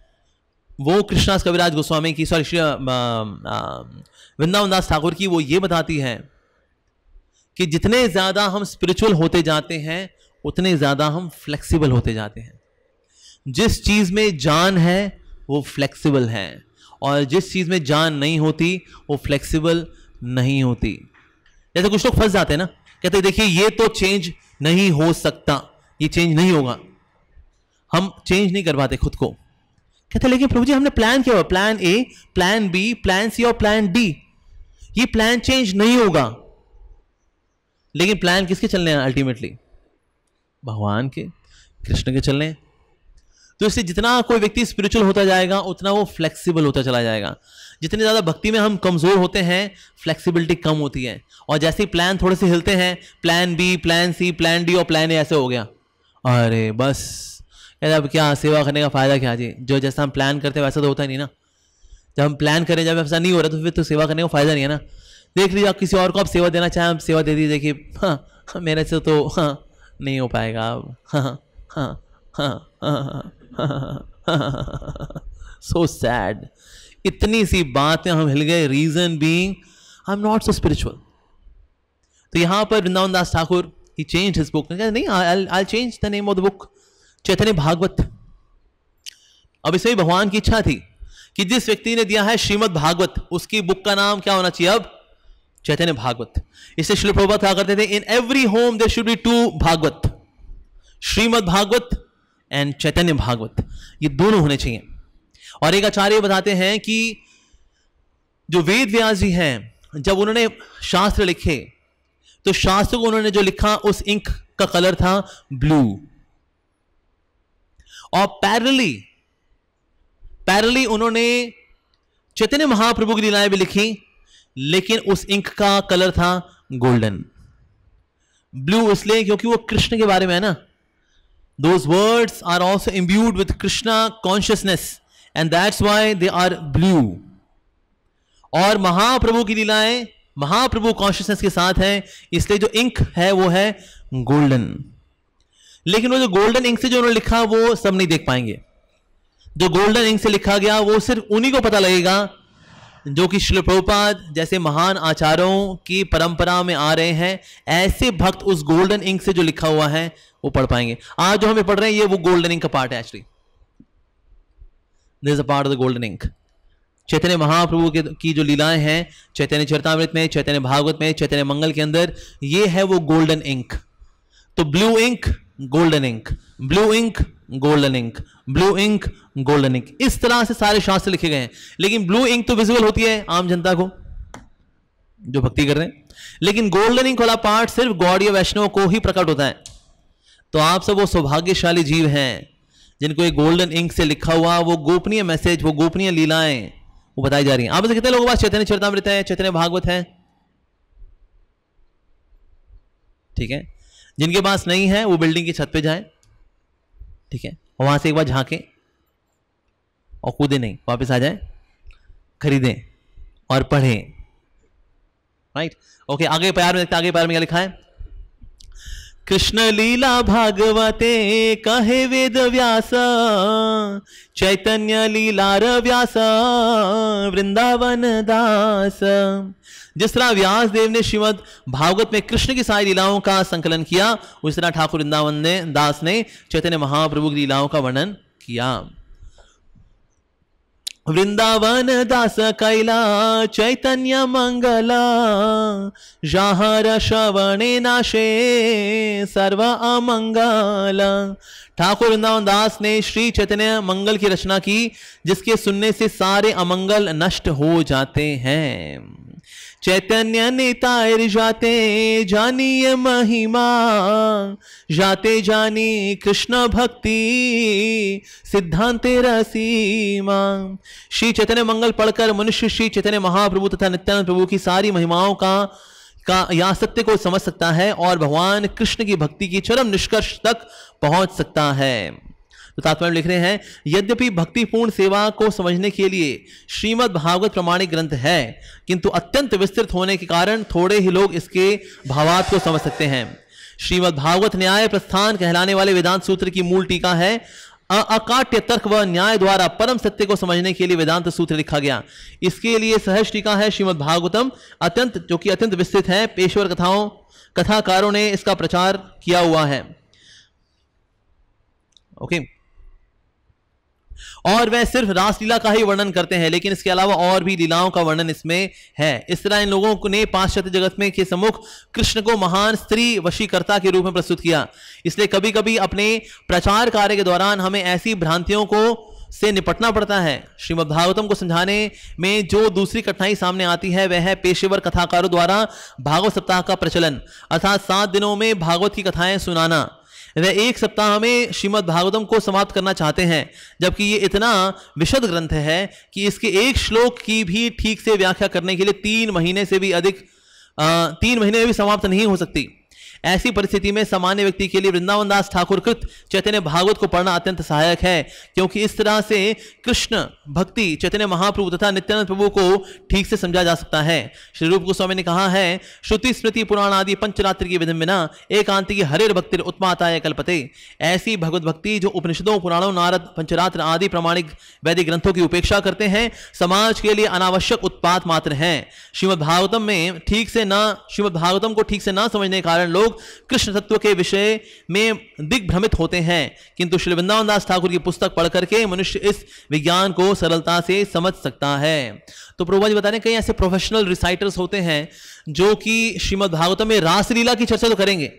Speaker 1: वो कृष्णदास कविराज गोस्वामी की, सॉरी श्री वृंदावन दास ठाकुर की, वो ये बताती है कि जितने ज्यादा हम स्पिरिचुअल होते जाते हैं उतने ज्यादा हम फ्लेक्सिबल होते जाते हैं। जिस चीज में जान है वो फ्लेक्सिबल है, और जिस चीज में जान नहीं होती वो फ्लेक्सिबल नहीं होती। जैसे कुछ लोग फंस जाते हैं ना, कहते हैं देखिए ये तो चेंज नहीं हो सकता, ये चेंज नहीं होगा, हम चेंज नहीं कर पाते खुद को। कहते लेकिन प्रभु जी हमने प्लान किया हुआ, plan A, plan B, plan C और प्लान डी, ये प्लान चेंज नहीं होगा। लेकिन प्लान किसके चलने हैं? अल्टीमेटली भगवान के, कृष्ण के चलने हैं। तो इससे जितना कोई व्यक्ति स्पिरिचुअल होता जाएगा उतना वो फ्लेक्सिबल होता चला जाएगा। जितने ज्यादा भक्ति में हम कमजोर होते हैं फ्लेक्सिबिलिटी कम होती है, और जैसे ही प्लान थोड़े से हिलते हैं, plan B, plan C, plan D और प्लान ए ऐसे हो गया, अरे बस अब क्या सेवा करने का फायदा क्या जी? जो जैसा हम प्लान करते हैं वैसा तो होता ही नहीं ना। जब हम प्लान करें, जब ऐसा नहीं हो रहा तो फिर तो सेवा करने का फायदा नहीं है ना। देख लीजिए आप किसी और को आप सेवा देना चाहें, आप सेवा दे दीजिए कि हाँ मेरे से तो नहीं हो पाएगा अब, सो सैड। इतनी सी बातें हम हिल गए, reason being I am not so spiritual. तो यहां पर Vrindavan Das Thakur he change his book, नहीं I change the name of the book, Chaitanya Bhagavat. अब इसमें भगवान की इच्छा थी कि जिस व्यक्ति ने दिया है श्रीमद् भागवत, उसकी बुक का नाम क्या होना चाहिए? अब चैतन्य भागवत। इससे श्रील प्रभुपाद कहा करते थे, in every home there should be 2 Bhagavat, Shrimad Bhagavat and Chaitanya Bhagavat, ये दोनों होने चाहिए। और एक आचार्य बताते हैं कि जो वेद व्यास जी हैं, जब उन्होंने शास्त्र लिखे तो शास्त्र को उन्होंने जो लिखा उस इंक का कलर था ब्लू, और पैरेलली उन्होंने चैतन्य महाप्रभु की लीलाएं भी लिखी, लेकिन उस इंक का कलर था गोल्डन। ब्लू इसलिए क्योंकि वो कृष्ण के बारे में है ना। Those words are also imbued with Krishna consciousness and that's why they are blue. और महाप्रभु की लीलाएं महाप्रभु कॉन्शियसनेस के साथ है, इसलिए जो इंक है वो है गोल्डन। लेकिन वो जो गोल्डन इंक से जो उन्होंने लिखा वो सब नहीं देख पाएंगे। जो गोल्डन इंक से लिखा गया वो सिर्फ उन्हीं को पता लगेगा जो कि श्रील प्रभुपाद जैसे महान आचार्यों की परंपरा में आ रहे हैं। ऐसे भक्त उस गोल्डन इंक से जो लिखा हुआ है वो पढ़ पाएंगे। आज जो हमें पढ़ रहे हैं ये वो गोल्डन इंक का पार्ट है। Actually this is a part of the golden ink. Chaitanya Mahaprabhu की जो लीलाएं हैं चैतन्य चरितामृत में, चैतन्य भागवत में, चैतन्य मंगल के अंदर, ये है वो गोल्डन इंक। तो blue ink, golden ink, blue ink, golden ink, blue ink, golden ink, इस तरह से सारे शास्त्र लिखे गए हैं। लेकिन ब्लू इंक तो विजिबल होती है आम जनता को जो भक्ति कर रहे हैं, लेकिन गोल्डन इंक वाला पार्ट सिर्फ गौड़ीय वैष्णव को ही प्रकट होता है। तो आप सब वो सौभाग्यशाली जीव हैं जिनको एक गोल्डन इंक से लिखा हुआ वो गोपनीय मैसेज, वो गोपनीय लीलाएं वो बताई जा रही हैं। आप कितने लोगों के पास चैतन्य चरितामृत है, चैतन्य भागवत है? ठीक है। जिनके पास नहीं है वो बिल्डिंग की छत पे जाए, ठीक है, और वहां से एक बार झांके और कूदे नहीं, वापस आ जाए, खरीदें और पढ़ें। Right, okay. आगे प्यार में देखते, आगे प्यार में क्या लिखा है? कृष्ण लीला भागवते कहे वेद व्यास, चैतन्य लीलार व्यास वृंदावन दास। जिस तरह व्यास देव ने श्रीमद् भागवत में कृष्ण की सारी लीलाओं का संकलन किया, उस तरह ठाकुर वृंदावन दास ने चैतन्य महाप्रभु की लीलाओं का वर्णन किया। वृंदावन दास कैला चैतन्य मंगला, जहाँ श्रवणे नाशे सर्व अमंगला। ठाकुर वृंदावन दास ने श्री चैतन्य मंगल की रचना की, जिसके सुनने से सारे अमंगल नष्ट हो जाते हैं। चैतन्य निताय जाते जानिए महिमा, जाते जानी कृष्ण भक्ति सिद्धांत रसीमा। श्री चैतन्य मंगल पढ़कर मनुष्य श्री चैतन्य महाप्रभु तथा नित्यानंद प्रभु की सारी महिमाओं का या सत्य को समझ सकता है और भगवान कृष्ण की भक्ति की चरम निष्कर्ष तक पहुंच सकता है। तो तात्पर्य लिख रहे हैं, यद्यपि भक्तिपूर्ण सेवा को समझने के लिए श्रीमद् भागवत प्रमाणिक ग्रंथ है, किंतु अत्यंत विस्तृत होने के कारण थोड़े ही लोग इसके भावार्थ को समझ सकते हैं। श्रीमद् भागवत न्याय प्रस्थान कहलाने वाले वेदांत सूत्र की मूल टीका है। अकाट्य तर्क व न्याय द्वारा परम सत्य को समझने के लिए वेदांत सूत्र लिखा गया। इसके लिए सहज टीका है श्रीमद् भागवतम, जो कि अत्यंत विस्तृत है। पेशवर कथाकारों ने इसका प्रचार किया हुआ है। ओके, और वह सिर्फ रासलीला का ही वर्णन करते हैं, लेकिन इसके अलावा और भी लीलाओं का वर्णन इसमें है। इस तरह इन लोगों ने पाश्चात्य जगत में के सम्मुख कृष्ण को महान स्त्री वशीकर्ता के रूप में प्रस्तुत किया। इसलिए कभी कभी अपने प्रचार कार्य के दौरान हमें ऐसी भ्रांतियों को से निपटना पड़ता है। श्रीमद् भागवतम को समझाने में जो दूसरी कठिनाई सामने आती है वह है पेशेवर कथाकारों द्वारा भागवत सप्ताह का प्रचलन, अर्थात 7 दिनों में भागवत की कथाएं सुनाना। वे 1 सप्ताह में श्रीमद् भागवतम को समाप्त करना चाहते हैं, जबकि ये इतना विशद ग्रंथ है कि इसके एक श्लोक की भी ठीक से व्याख्या करने के लिए 3 महीने से भी अधिक 3 महीने में भी समाप्त नहीं हो सकती। ऐसी परिस्थिति में सामान्य व्यक्ति के लिए वृंदावन दास ठाकुर कृत चैतन्य भागवत को पढ़ना अत्यंत सहायक है, क्योंकि इस तरह से कृष्ण भक्ति चैतन्य महाप्रभु तथा नित्यानंद प्रभु को ठीक से समझा जा सकता है। श्री रूप गोस्वामी ने कहा है, श्रुति स्मृति पुराण आदि पंचरात्र की विधि बिना एकांति की हरेर भक्ति उत्माताय कल्पते। ऐसी भगवत भक्ति जो उपनिषदों पुराणों नारद पंचरात्र आदि प्रमाणिक वैदिक ग्रंथों की उपेक्षा करते हैं, समाज के लिए अनावश्यक उत्पात मात्र हैं। श्रीमद् भागवतम को ठीक से न समझने के कारण लोग कृष्ण तत्व के विषय में दिग्भ्रमित होते हैं, किंतु श्री वृंदावन दास ठाकुर की पुस्तक पढ़ करके मनुष्य इस विज्ञान को सरलता से समझ सकता है। तो प्रभुपाद जी बता रहे हैं, कई ऐसे प्रोफेशनल रिसाइटर्स होते हैं जो कि श्रीमद् भागवतम में रासलीला की चर्चा तो करेंगे,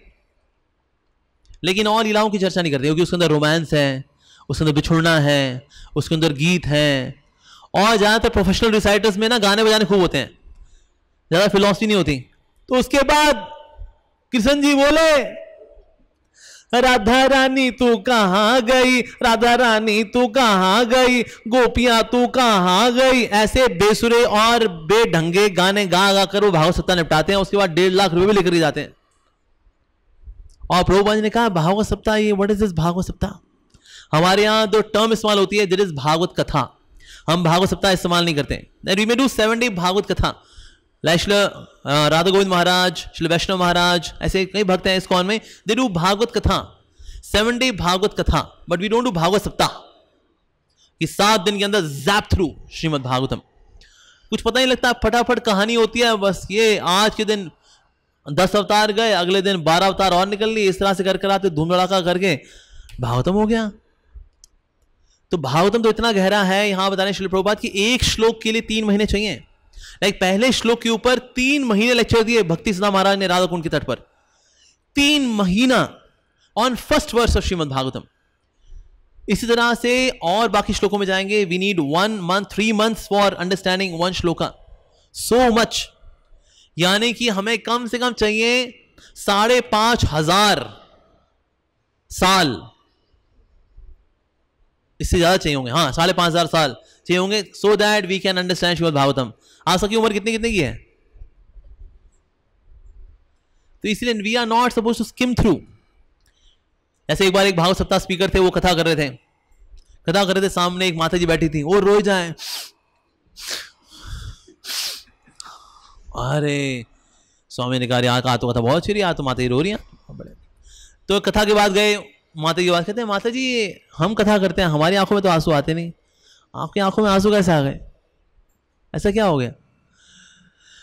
Speaker 1: लेकिन और लीलाओं की चर्चा नहीं करते, क्योंकि उसके अंदर रोमांस है, उसके अंदर बिछुड़ना है, उसके अंदर गीत है। और ज्यादातर प्रोफेशनल रिसाइटर्स में ना गाने बजाने खूब होते हैं, ज्यादा फिलॉसफी नहीं होती। तो उसके बाद कृष्ण जी बोले, राधा रानी तू कहां गई, राधा रानी तू कहां गई, गोपियां तू कहां गई। ऐसे बेसुरे और बेढंगे गाने गा गा कर वो भागवत सप्ताह निपटाते हैं। उसके बाद 1.5 लाख रुपए भी लेकर जाते हैं। और प्रभुपाद जी ने कहा, भागवत सप्ताह, ये व्हाट इज दिस भागवत सप्ताह? हमारे यहां 2 टर्म इस्तेमाल होती है, दिस इज भागवत कथा। हम भागवत सप्ताह इस्तेमाल नहीं करते। वी मे डू 70 भागवत कथा। श्री राधा गोविंद महाराज, श्री वैष्णव महाराज, ऐसे कई भक्त हैं इस्कॉन में, दे डू भागवत कथा, 7 भागवत कथा, but we don't do Bhagavat saptah कि 7 दिन के अंदर जैप थ्रू श्रीमद् भागवतम। कुछ पता नहीं लगता, फटाफट कहानी होती है। बस ये आज के दिन 10 अवतार गए, अगले दिन 12 अवतार और निकल लिए, इस तरह से कर आते धूम धड़ाका करके भागवतम हो गया। तो भागवतम तो इतना गहरा है, यहां बता रहे श्रील प्रभुपाद की एक श्लोक के लिए 3 महीने चाहिए। पहले श्लोक के ऊपर 3 महीने लेक्चर दिए भक्ति सिद्धांत महाराज ने राधा कुंड के तट पर। 3 महीना on first verse of Shrimad Bhagavatam. इसी तरह से और बाकी श्लोकों में जाएंगे। We need 1 month 3 months for understanding 1 shloka, so much. यानी कि हमें कम से कम चाहिए 5,500 साल, इससे ज्यादा चाहिए होंगे। हाँ, 5,500 साल चाहिए होंगे, so that we can understand Shrimad Bhagavatam. आज तक की उम्र कितनी की है? तो इसलिए we are not suppose to skim through. ऐसे एक बार एक भागवत सप्ताह स्पीकर थे, वो कथा कर रहे थे, सामने एक माता जी बैठी थी, वो रोए जाए। अरे स्वामी ने कहा, यहाँ तो कथा बहुत अच्छी रही, आज तो माता जी रो रही हैं। तो कथा के बाद गए, माता जी बात कहते हैं, माता जी हम कथा करते हैं, हमारी आंखों में तो आंसू आते नहीं, आपकी आंखों में आंसू कैसे आ गए? ऐसा क्या हो गया?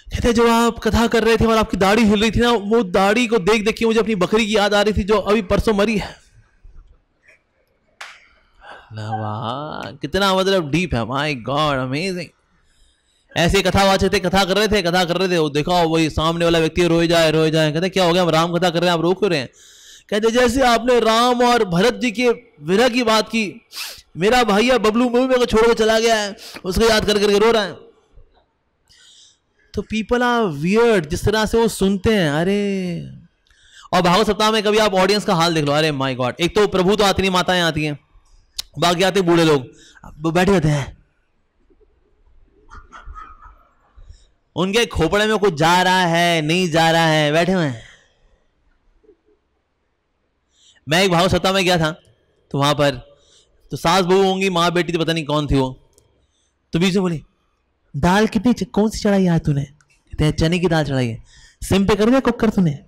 Speaker 1: कहते जब आप कथा कर रहे थे और आपकी दाढ़ी हिल रही थी ना, वो दाढ़ी को देख देख के मुझे अपनी बकरी की याद आ रही थी जो अभी परसों मरी है। वाह, कितना मतलब डीप है, माय गॉड, अमेजिंग। ऐसे कथावाचक थे, कथा कर रहे थे, वो देखो वही सामने वाला व्यक्ति रोए जाए। कहते क्या हो गया, हम राम कथा कर रहे हैं, आप रो क्यों रहे हैं? कहते जैसे आपने राम और भरत जी के विरह की बात की, मेरा भैया बबलू मेरे को छोड़ के चला गया है, उसको याद कर करके रो रहा है। तो पीपल आर वियर्ड जिस तरह से वो सुनते हैं। अरे, और भागवत सप्ताह में कभी आप ऑडियंस का हाल देख लो, अरे माय गॉड, एक तो प्रभु तो आती नहीं, माताएं आती हैं, बाकी आते बूढ़े लोग बैठे होते हैं, उनके खोपड़े में कुछ जा रहा है नहीं जा रहा है, बैठे हुए हैं। मैं एक भागवत सप्ताह में गया था, तो वहां पर तो सास बहू होंगी, माँ बेटी, तो पता नहीं कौन थी वो, तो बीच में बोली दाल कितनी कौन सी चढ़ाई है तूने? कहते हैं चने की दाल चढ़ाई है। सिम पे कर दिया कुकर तूने?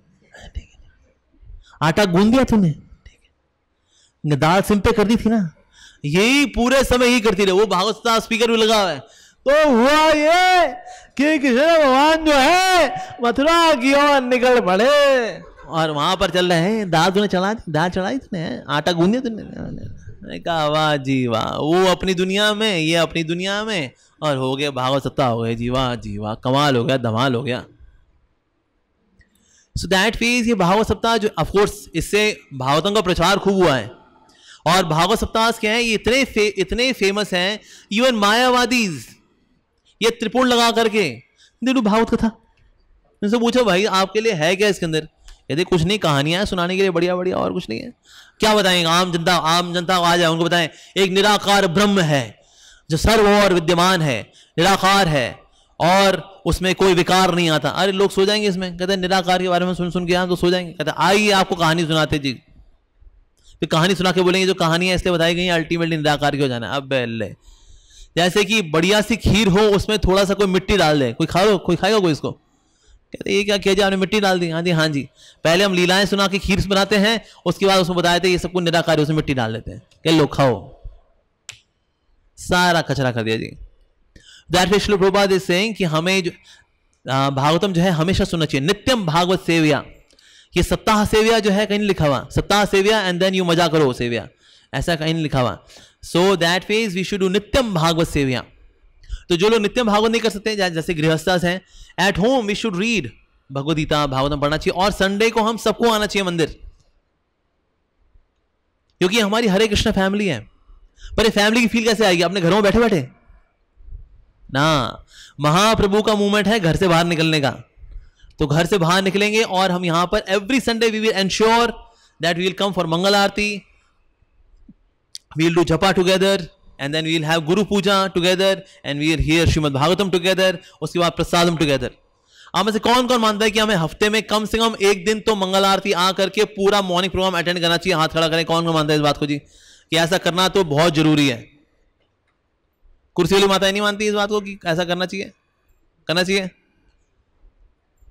Speaker 1: आटा गूंद दिया तूने? ठीक है। दाल सिम पे कर दी थी ना? यही पूरे समय ही करती रहे। वो भागवत स्पीकर भी लगा हुआ है। तो हुआ ये कि कृष्ण भगवान जो है मथुरा की ओर निकल पड़े और वहां पर चल रहे हैं, दाल तूने दाल चढ़ाई तूने, आटा गूंद दिया तूने? कहा वाह जी वाह, वो अपनी दुनिया में, ये अपनी दुनिया में, और हो गया भागवत सप्ताह, हो गए जी वाह, कमाल हो गया, धमाल हो गया। सो दैट मींस ये भागवत सप्ताह जो ऑफकोर्स इससे भागवतों का प्रचार खूब हुआ है, और भागवत सप्ताह क्या है, ये इतने फेमस हैं, इवन मायावादीज ये त्रिपुण लगा करके देखो भागवत कथा। उनसे पूछो भाई आपके लिए है क्या इसके अंदर? यदि कुछ नहीं, कहानियां हैं सुनाने के लिए बढ़िया बढ़िया, और कुछ नहीं है। क्या बताएंगे? आम जनता आ जाए, उनको बताएं एक निराकार ब्रह्म है जो सर्व और विद्यमान है, निराकार है और उसमें कोई विकार नहीं आता। अरे लोग सो जाएंगे इसमें। कहते हैं निराकार के बारे में सुन के यहाँ तो सो जाएंगे। कहते आइए आपको कहानी सुनाते जी। फिर कहानी सुना के बोलेंगे जो कहानी है इसलिए बताई गई अल्टीमेटली निराकार की हो जाना। अब ले जैसे कि बढ़िया सी खीर हो, उसमें थोड़ा सा कोई मिट्टी डाल दे, कोई खाएगा कोई इसको? कहते ये क्या किया जाए, आपने मिट्टी डाल दी? हाँ जी, पहले हम लीलाएं सुना के खीर बनाते हैं, उसके बाद उसमें बताए थे ये सबको निराकार, उसमें मिट्टी डाल देते हैं, क्या लो खाओ, सारा कचरा कर दिया जी। That is Srila Prabhupada is saying कि हमें जो भागवतम जो है हमेशा सुनना चाहिए। नित्यम भागवत सेव्या, ये सप्ताह सेव्या जो है कहीं नहीं लिखा हुआ, सप्ताह सेव्या एंड देन यू मजा करो सेव्या, ऐसा कहीं नहीं लिखा हुआ। So that means we should do nityam Bhagavat सेव्या। तो जो लोग नित्यम भागवत नहीं कर सकते, जैसे गृहस्थास हैं, at home we should read Bhagavad Gita, Bhagavatam पढ़ना चाहिए, और संडे को हम सबको आना चाहिए मंदिर, क्योंकि हमारी हरे कृष्ण फैमिली है। पर ये फैमिली की फील कैसे आएगी? अपने घरों में बैठे बैठे ना, महाप्रभु का मूवमेंट है घर से बाहर निकलने का। तो घर से बाहर निकलेंगे और हम यहां पर every Sunday we will ensure that we will come for mangal aarti, we will do japa together, and then we will have Guru Puja together and we will hear Srimad Bhagavatam together, उसके बाद प्रसादम together। आप में से कौन कौन मानता है कि हमें हफ्ते में कम से कम एक दिन तो मंगल आरती आ करके पूरा मॉर्निंग प्रोग्राम अटेंड करना चाहिए? हाथ खड़ा करें, कौन कौन मानता है इस बात को जी कि ऐसा करना तो बहुत जरूरी है? कुर्सी वाली माताएं नहीं मानती इस बात को कि ऐसा करना चाहिए? करना चाहिए?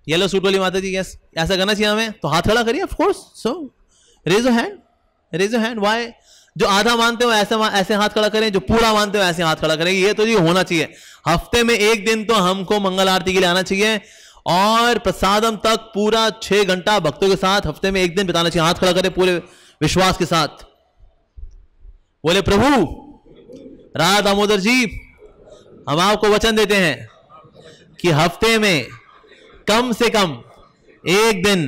Speaker 1: येलो सूट वाली माता जी यस ऐसा करना चाहिए हमें, तो हाथ खड़ा करिए of course. So raise your hand. Why? जो आधा मानते हो ऐसे हाथ खड़ा करें, जो पूरा मानते हो ऐसे हाथ खड़ा करें। ये तो जी होना चाहिए, हफ्ते में एक दिन तो हमको मंगल आरती के लिए आना चाहिए, और प्रसादम तक पूरा 6 घंटा भक्तों के साथ हफ्ते में एक दिन बिताना चाहिए। हाथ खड़ा करें पूरे विश्वास के साथ, बोले प्रभु राधा दामोदर जी, हम आपको वचन देते हैं कि हफ्ते में कम से कम एक दिन,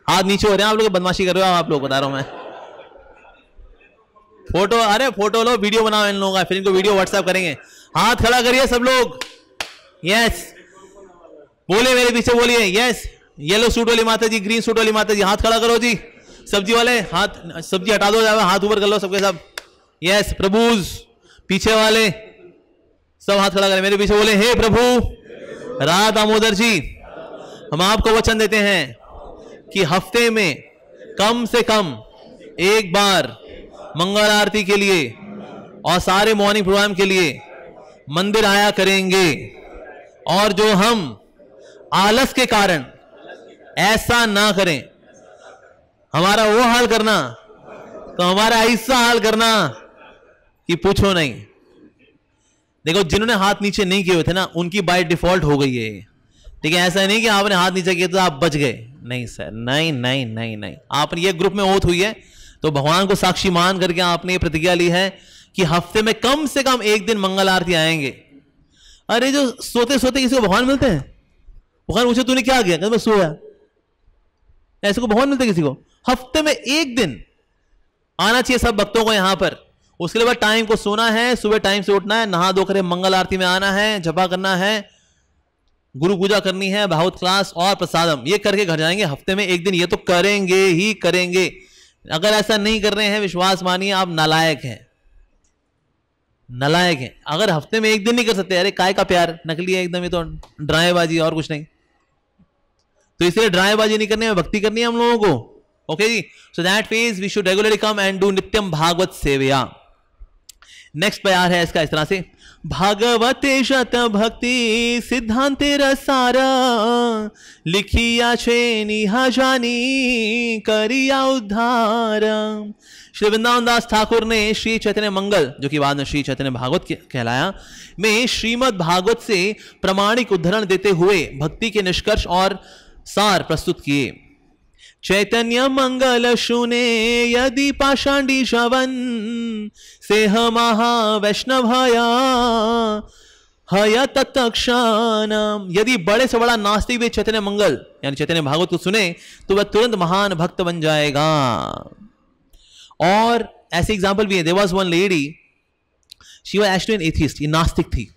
Speaker 1: हाथ नीचे हो रहे हैं आप लोग, बदमाशी कर रहे हो आप लोग, बता रहा हूं मैं। फोटो लो, वीडियो बनाओ इन लोगों का, फिर इनको वीडियो व्हाट्सएप करेंगे। हाथ खड़ा करिए सब लोग, यस बोले मेरे पीछे बोलिए, यस। येलो सूट वाली माता जी, ग्रीन सूट वाली माता जी, हाथ खड़ा करो जी। सब्जी वाले हाथ, सब्जी हटा दो, हाथ ऊपर कर लो सबके सब, यस। प्रभुज पीछे वाले सब हाथ खड़ा करें, मेरे पीछे बोले हे प्रभु राधा दामोदर जी, हम आपको वचन देते हैं कि हफ्ते में कम से कम एक बार मंगल आरती के लिए और सारे मॉर्निंग प्रोग्राम के लिए मंदिर आया करेंगे, और जो हम आलस के कारण ऐसा ना करें, हमारा वो हाल करना तो हमारा ऐसा हाल करना कि पूछो नहीं। देखो जिन्होंने हाथ नीचे नहीं किए हुए थे ना, उनकी बाय डिफॉल्ट हो गई है, ठीक है? ऐसा नहीं कि आपने हाथ नीचे किया तो आप बच गए, नहीं सर, नहीं नहीं नहीं नहीं। आपने ये ग्रुप में ओथ हुई है तो भगवान को साक्षी मान करके आपने ये प्रतिज्ञा ली है कि हफ्ते में कम से कम एक दिन मंगल आरती आएंगे। अरे जो सोते सोते किसी को भगवान मिलते हैं? भगवान पूछे तूने क्या किया, कहता मैं सोया। ऐसे को भगवान मिलते किसी को? हफ्ते में एक दिन आना चाहिए सब भक्तों को यहां पर। उसके बाद टाइम को सोना है, सुबह टाइम से उठना है, नहा धो कर मंगल आरती में आना है, जपा करना है, गुरु पूजा करनी है, भागवत क्लास और प्रसादम, ये करके घर जाएंगे। हफ्ते में एक दिन ये तो करेंगे ही करेंगे। अगर ऐसा नहीं कर रहे हैं, विश्वास मानिए आप नालायक हैं, नालायक हैं। अगर हफ्ते में एक दिन नहीं कर सकते, अरे काय का प्यार, नकली है एकदम, ये तो ड्रामेबाजी और कुछ नहीं। तो इसलिए ड्रामेबाजी नहीं करनी है, भक्ति करनी है हम लोगों को। Okay ji, so that means we should regularly come and do nityam Bhagavat सेवया। नेक्स्ट प्यार है इसका इस तरह से, भागवते शत भक्ति सिद्धांते रसारा लिखिया छे निहा जानी करिया उद्धार। श्री वृंदावन दास ठाकुर ने श्री चैतन्य मंगल, जो कि बाद में श्री चैतन्य भागवत कहलाया, में श्रीमद् भागवत से प्रमाणिक उद्धरण देते हुए भक्ति के निष्कर्ष और सार प्रस्तुत किए। चैतन्य मंगल शुने यदि पाषांडी शवन सेह महा वैष्णवया हय तत्क्षणम। यदि बड़े से बड़ा नास्तिक भी चैतन्य मंगल यानी चैतन्य भागवत को सुने तो वह तुरंत महान भक्त बन जाएगा। और ऐसे एग्जाम्पल भी है। There was one lady, she was actually an atheist, ये नास्तिक थी,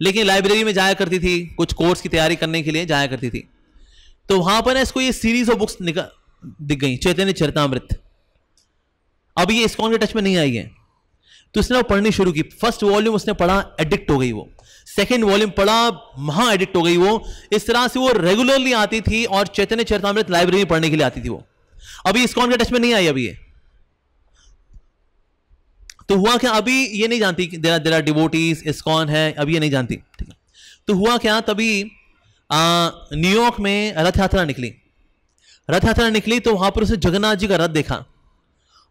Speaker 1: लेकिन लाइब्रेरी में जाया करती थी, कुछ कोर्स की तैयारी करने के लिए जाया करती थी। तो वहां पर इसको ये सीरीज ऑफ बुक्स दिख गई, चैतन्य चरितामृत। अब ये इस्कॉन के टच में नहीं आई है, तो उसने वो पढ़नी शुरू की। फर्स्ट वॉल्यूम उसने पढ़ा, एडिक्ट हो गई वो। सेकेंड वॉल्यूम पढ़ा, महा एडिक्ट हो गई वो। इस तरह से वो रेगुलरली आती थी और चैतन्य चरितामृत लाइब्रेरी में पढ़ने के लिए आती थी वो। अभी इस्कॉन के टच में नहीं आई अभी ये। तो हुआ क्या, अभी ये नहीं जानती कि देयर आर डिवोटीज, इस्कॉन है, अभी ये नहीं जानती। ठीक है, तो हुआ क्या, तभी न्यूयॉर्क में रथ यात्रा निकली। रथ यात्रा निकली तो वहां पर उसने जगन्नाथ जी का रथ देखा,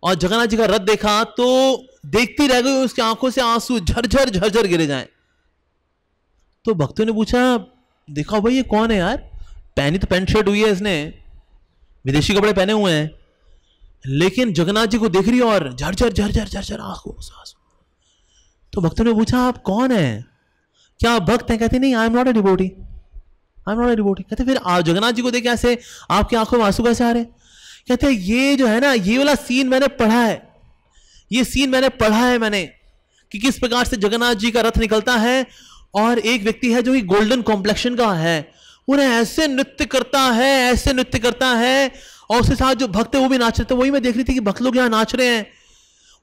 Speaker 1: और जगन्नाथ जी का रथ देखा तो देखती रह गई, उसकी आंखों से आंसू झरझर झरझर गिरे जाएं। तो भक्तों ने पूछा, देखा भाई ये कौन है यार, पहनी तो पैंट शर्ट हुई है इसने, विदेशी कपड़े पहने हुए हैं, लेकिन जगन्नाथ जी को देख रही है और झरझर झरझर झरझर आंखों से आंसू। तो भक्तों ने पूछा आप कौन है, क्या आप भक्त हैं? कहते नहीं, आई am not a devotee, I am not a devotee. कहते फिर जगन्नाथ जी को देख ऐसे आपकी आंखों में आंसू कैसे आ रहे? कहते ये जो है ना, ये वाला सीन मैंने पढ़ा है, ये सीन मैंने पढ़ा है मैंने, कि किस प्रकार से जगन्नाथ जी का रथ निकलता है और एक व्यक्ति है जो कि गोल्डन कॉम्प्लेक्शन का है, उन्हें ऐसे नृत्य करता है, ऐसे नृत्य करता है, और उसके साथ जो भक्त है वो भी नाच रहे थे। वही मैं देख रही थी कि भक्त लोग यहाँ नाच रहे हैं,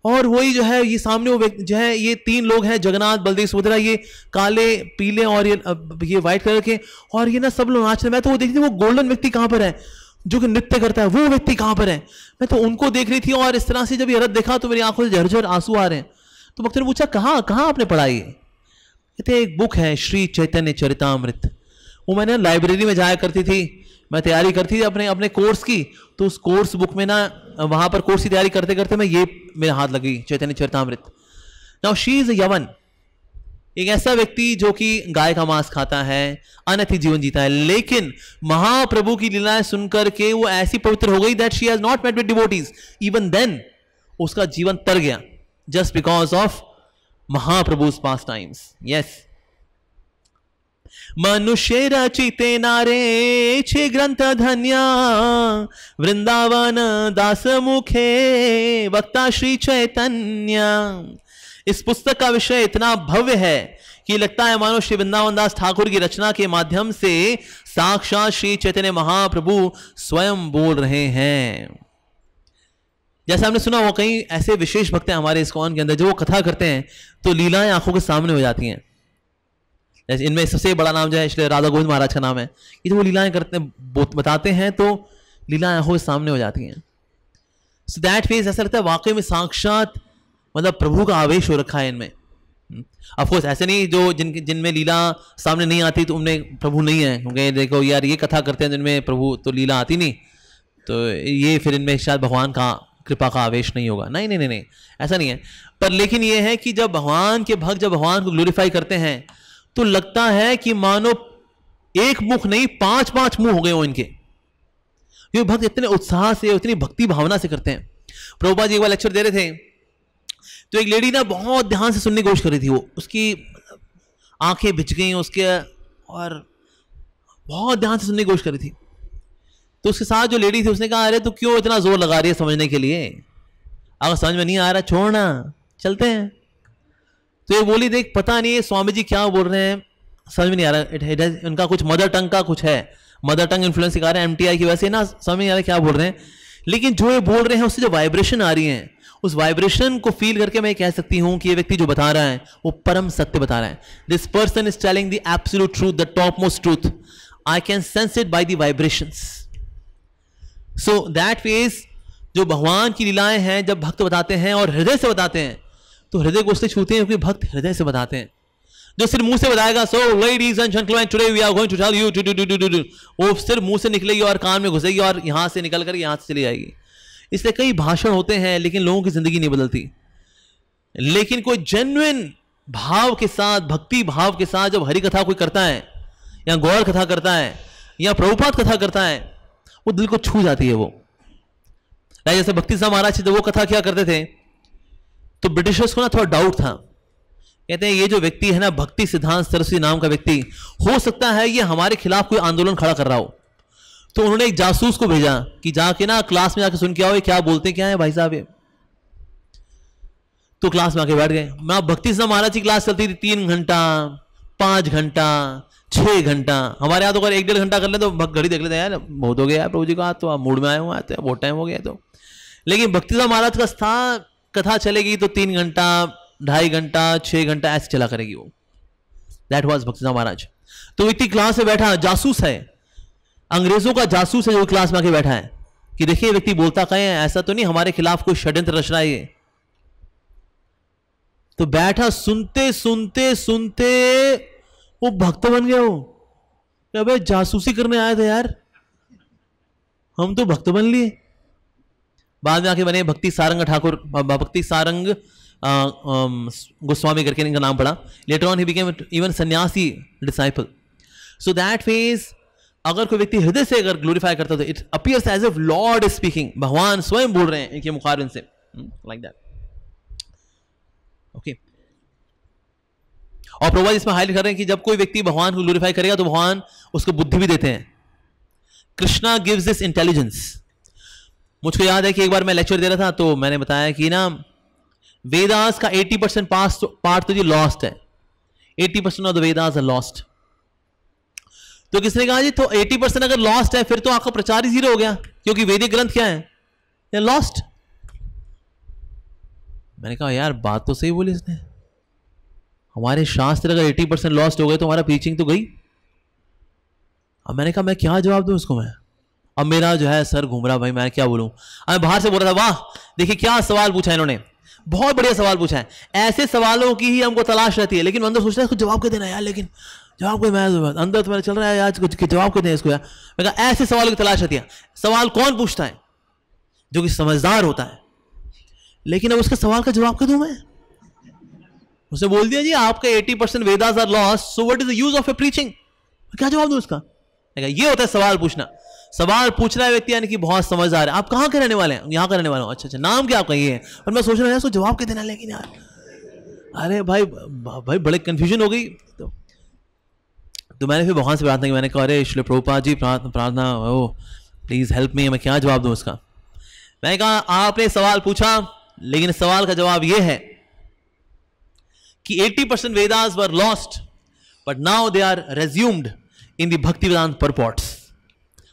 Speaker 1: और वही जो है ये सामने वो जो है ये तीन लोग हैं, जगन्नाथ बलदेव सुभद्रा, ये काले पीले और ये व्हाइट कलर के, और ये ना सब लोग नाच रहे हैं। मैं तो वो देख रही थी, वो गोल्डन व्यक्ति कहाँ पर है जो कि नृत्य करता है, वो व्यक्ति कहाँ पर है? मैं तो उनको देख रही थी, और इस तरह से जब ये रथ देखा तो मेरी आंखों से झरझर आंसू आ रहे हैं। तो भक्त ने पूछा कहाँ कहाँ आपने पढ़ा ये? कहते एक बुक है श्री चैतन्य चरितामृत, वो मैंने लाइब्रेरी में जाया करती थी, मैं तैयारी करती थी अपने अपने कोर्स की, तो उस कोर्स बुक में ना, वहां पर कोर्स की तैयारी करते करते मैं ये मेरे हाथ लगी Chaitanya Charitamrita. Now she is a yavan, एक ऐसा व्यक्ति जो कि गाय का मांस खाता है, अनैतिक जीवन जीता है, लेकिन महाप्रभु की लीलाएं सुनकर के वो ऐसी पवित्र हो गई that she has not met with devotees. Even then उसका जीवन तर गया, जस्ट बिकॉज ऑफ महाप्रभु's पास्ट टाइम्स। यस, मनुष्य रचिते नारे छे ग्रंथ धन्या, वृंदावन दास मुखे वक्ता श्री चैतन्य। इस पुस्तक का विषय इतना भव्य है कि लगता है मानो श्री वृंदावन दास ठाकुर की रचना के माध्यम से साक्षात श्री चैतन्य महाप्रभु स्वयं बोल रहे हैं। जैसा हमने सुना, वो कई ऐसे विशेष भक्त हैं हमारे इस्कॉन के अंदर, जो वो कथा करते हैं तो लीलाएं आंखों के सामने हो जाती हैं। जैसे इनमें सबसे बड़ा नाम जो है श्री राधा गोविंद महाराज का नाम है। ये जो वो लीलाएं करते हैं, बताते हैं, तो लीलाएं आंखों के सामने हो जाती हैं। सो दैट मींस ऐसा लगता है वाकई में साक्षात मतलब प्रभु का आवेश हो रखा है इनमें। ऑफ कोर्स ऐसे नहीं जो जिनमें लीला सामने नहीं आती तो उनमें प्रभु नहीं है, क्योंकि देखो यार ये कथा करते हैं जिनमें प्रभु तो लीला आती नहीं, तो ये फिर इनमें शायद भगवान का कृपा का आवेश नहीं होगा। नहीं नहीं नहीं नहीं, ऐसा नहीं है। पर लेकिन ये है कि जब भगवान के भक्त जब भगवान को ग्लोरीफाई करते हैं तो लगता है कि मानो एक मुख नहीं 5-5 मुंह हो गए हो इनके। ये भक्त इतने उत्साह से, इतनी भक्ति भावना से करते हैं। प्रभुपाद जी एक बार लेक्चर दे रहे थे, तो एक लेडी ना बहुत ध्यान से सुनने की कोशिश कर रही थी, वो उसकी आंखें भिज गई उसके, और बहुत ध्यान से सुनने की कोशिश कर रही थी। तो उसके साथ जो लेडी थी उसने कहा, अरे तू क्यों इतना जोर लगा रही है समझने के लिए, अगर समझ में नहीं आ रहा छोड़ना, चलते हैं। तो ये बोली, देख पता नहीं स्वामी जी क्या बोल रहे हैं, समझ में नहीं आ रहा, उनका कुछ मदर टंग का कुछ है, मदर टंग इन्फ्लुएंस सिखा रहे हैं MTI की, वैसे ना समझ में नहीं आ रहा क्या बोल रहे हैं, लेकिन जो ये बोल रहे हैं उससे जो वाइब्रेशन आ रही है, उस वाइब्रेशन को फील करके मैं कह सकती हूं कि ये व्यक्ति जो बता रहा है वो परम सत्य बता रहा है। This person is telling the absolute truth, the top most truth, I can sense it by the vibrations. So that means जो भगवान की लीलाएं हैं जब भक्त बताते हैं और हृदय से बताते हैं तो हृदय को उससे छूते हैं, क्योंकि भक्त हृदय से बताते हैं। जो सिर्फ मुंह से बताएगा, so ladies and gentleman today we are going to tell you, वो सिर्फ मुंह से निकलेगी और कान में घुसेगी और यहां से निकल कर यहां से चली जाएगी। इसलिए कई भाषण होते हैं लेकिन लोगों की जिंदगी नहीं बदलती। लेकिन कोई जेन्युइन भाव के साथ, भक्ति भाव के साथ जब हरि कथा कोई करता है या गौर कथा करता है या प्रभुपाद कथा करता है, वो दिल को छू जाती है। वो जैसे भक्ति साहब महाराज जब वो कथा क्या करते थे तो ब्रिटिशर्स को ना थोड़ा डाउट था, कहते हैं ये जो व्यक्ति है ना भक्ति सिद्धांत सरस्वती नाम का व्यक्ति, हो सकता है ये हमारे खिलाफ कोई आंदोलन खड़ा कर रहा हो। तो उन्होंने एक जासूस को भेजा कि जाके ना क्लास में जाके सुन के आओ क्या बोलते क्या है भाई साहब ये। तो क्लास में आके बैठ गए। मैं भक्ति सिद्धांत महाराज की क्लास चलती थी 3 घंटा 5 घंटा 6 घंटा, हमारे यहाँ तो अगर 1-1.5 घंटा कर ले तो घड़ी देख लेते हैं यार बहुत हो गया यार प्रभु जी का, तो आप मूड में आए हुए आते हैं, बहुत टाइम हो गया। तो लेकिन भक्ति सिद्धांत महाराज का था कथा चलेगी तो 3 घंटा 2.5 घंटा 6 घंटा ऐसे चला करेगी वो। दैट वाज भक्ति सिद्धांत महाराज। तो इतनी क्लास में बैठा जासूस है, अंग्रेजों का जासूस है जो क्लास में आके बैठा है कि देखिए व्यक्ति बोलता कहीं है, ऐसा तो नहीं हमारे खिलाफ कोई षड्यंत्र रच रहा है ये। तो बैठा सुनते सुनते सुनते वो भक्त बन गया। वो अबे जासूसी करने आए थे यार, हम तो भक्त बन लिए। बाद में आके बने भक्ति सारंग ठाकुर, भक्ति सारंग गोस्वामी करके इनका नाम पड़ा। Later on he became even sannyasi disciple. So that phase अगर कोई व्यक्ति हृदय से अगर ग्लोरीफाई करता तो it appears as if Lord is speaking, भगवान स्वयं बोल रहे हैं इनके मुखारबिन से, लाइक दैट। ओके। और प्रभुपाद इसमें हाईलाइट कर रहे हैं कि जब कोई व्यक्ति भगवान को ग्लोरीफाई करेगा तो भगवान उसको बुद्धि भी देते हैं। Krishna gives this intelligence. मुझको याद है कि एक बार मैं लेक्चर दे रहा था तो मैंने बताया कि ना वेदास का 80% पार्ट तो जी लॉस्ट है, 80% of the Vedas are lost. तो किसने कहा जी तो 80% अगर लॉस्ट है फिर तो आपका प्रचार ही जीरो हो गया, क्योंकि वैदिक ग्रंथ क्या है लॉस्ट। मैंने कहा यार बात तो सही बोली इसने, हमारे शास्त्र अगर 80% लॉस्ट हो गए तो हमारा प्रीचिंग तो गई। अब मैंने कहा मैं क्या जवाब दूं उसको मैं, अब मेरा जो है सर घूम रहा भाई, मैं क्या बोलूं। अब बाहर से बोल रहा था वाह देखिए क्या सवाल पूछा है इन्होंने, बहुत बढ़िया सवाल पूछा है। ऐसे सवालों की ही हमको तलाश रहती है, लेकिन अंदर सोचता है कुछ जवाब के देना यार, लेकिन जवाब को मैं अंदर तो मेरा चल रहा है आज कुछ जवाब के दें इसको यार। मैं कहा ऐसे सवालों की तलाश रहती है। सवाल कौन पूछता है? जो कि समझदार होता है। लेकिन अब उसके सवाल का जवाब क्या दूं मैं? उसने बोल दिया जी आपका 80% Vedas are lost, so what is the use of a preaching. क्या जवाब दूं उसका? ये होता है सवाल पूछना। सवाल पूछ रहा है व्यक्ति यानी कि बहुत समझदार है। आप कहाँ के रहने वाले हैं? यहाँ का रहने वाला हूँ। अच्छा अच्छा, नाम क्या आपका? ये है। और मैं सोच रहा हूँ यार जवाब के देना, लेकिन यार अरे भाई बड़े कंफ्यूजन हो गई। तो मैंने फिर भगवान से प्रार्थना की। मैंने कहा अरे श्री प्रभुपाद जी प्रार्थना ओ प्लीज हेल्प मी, मैं क्या जवाब दूं उसका। मैंने कहा आपने सवाल पूछा, लेकिन सवाल का जवाब यह है कि 80% Vedas were lost but now they are resumed in the Bhaktivedanta purports.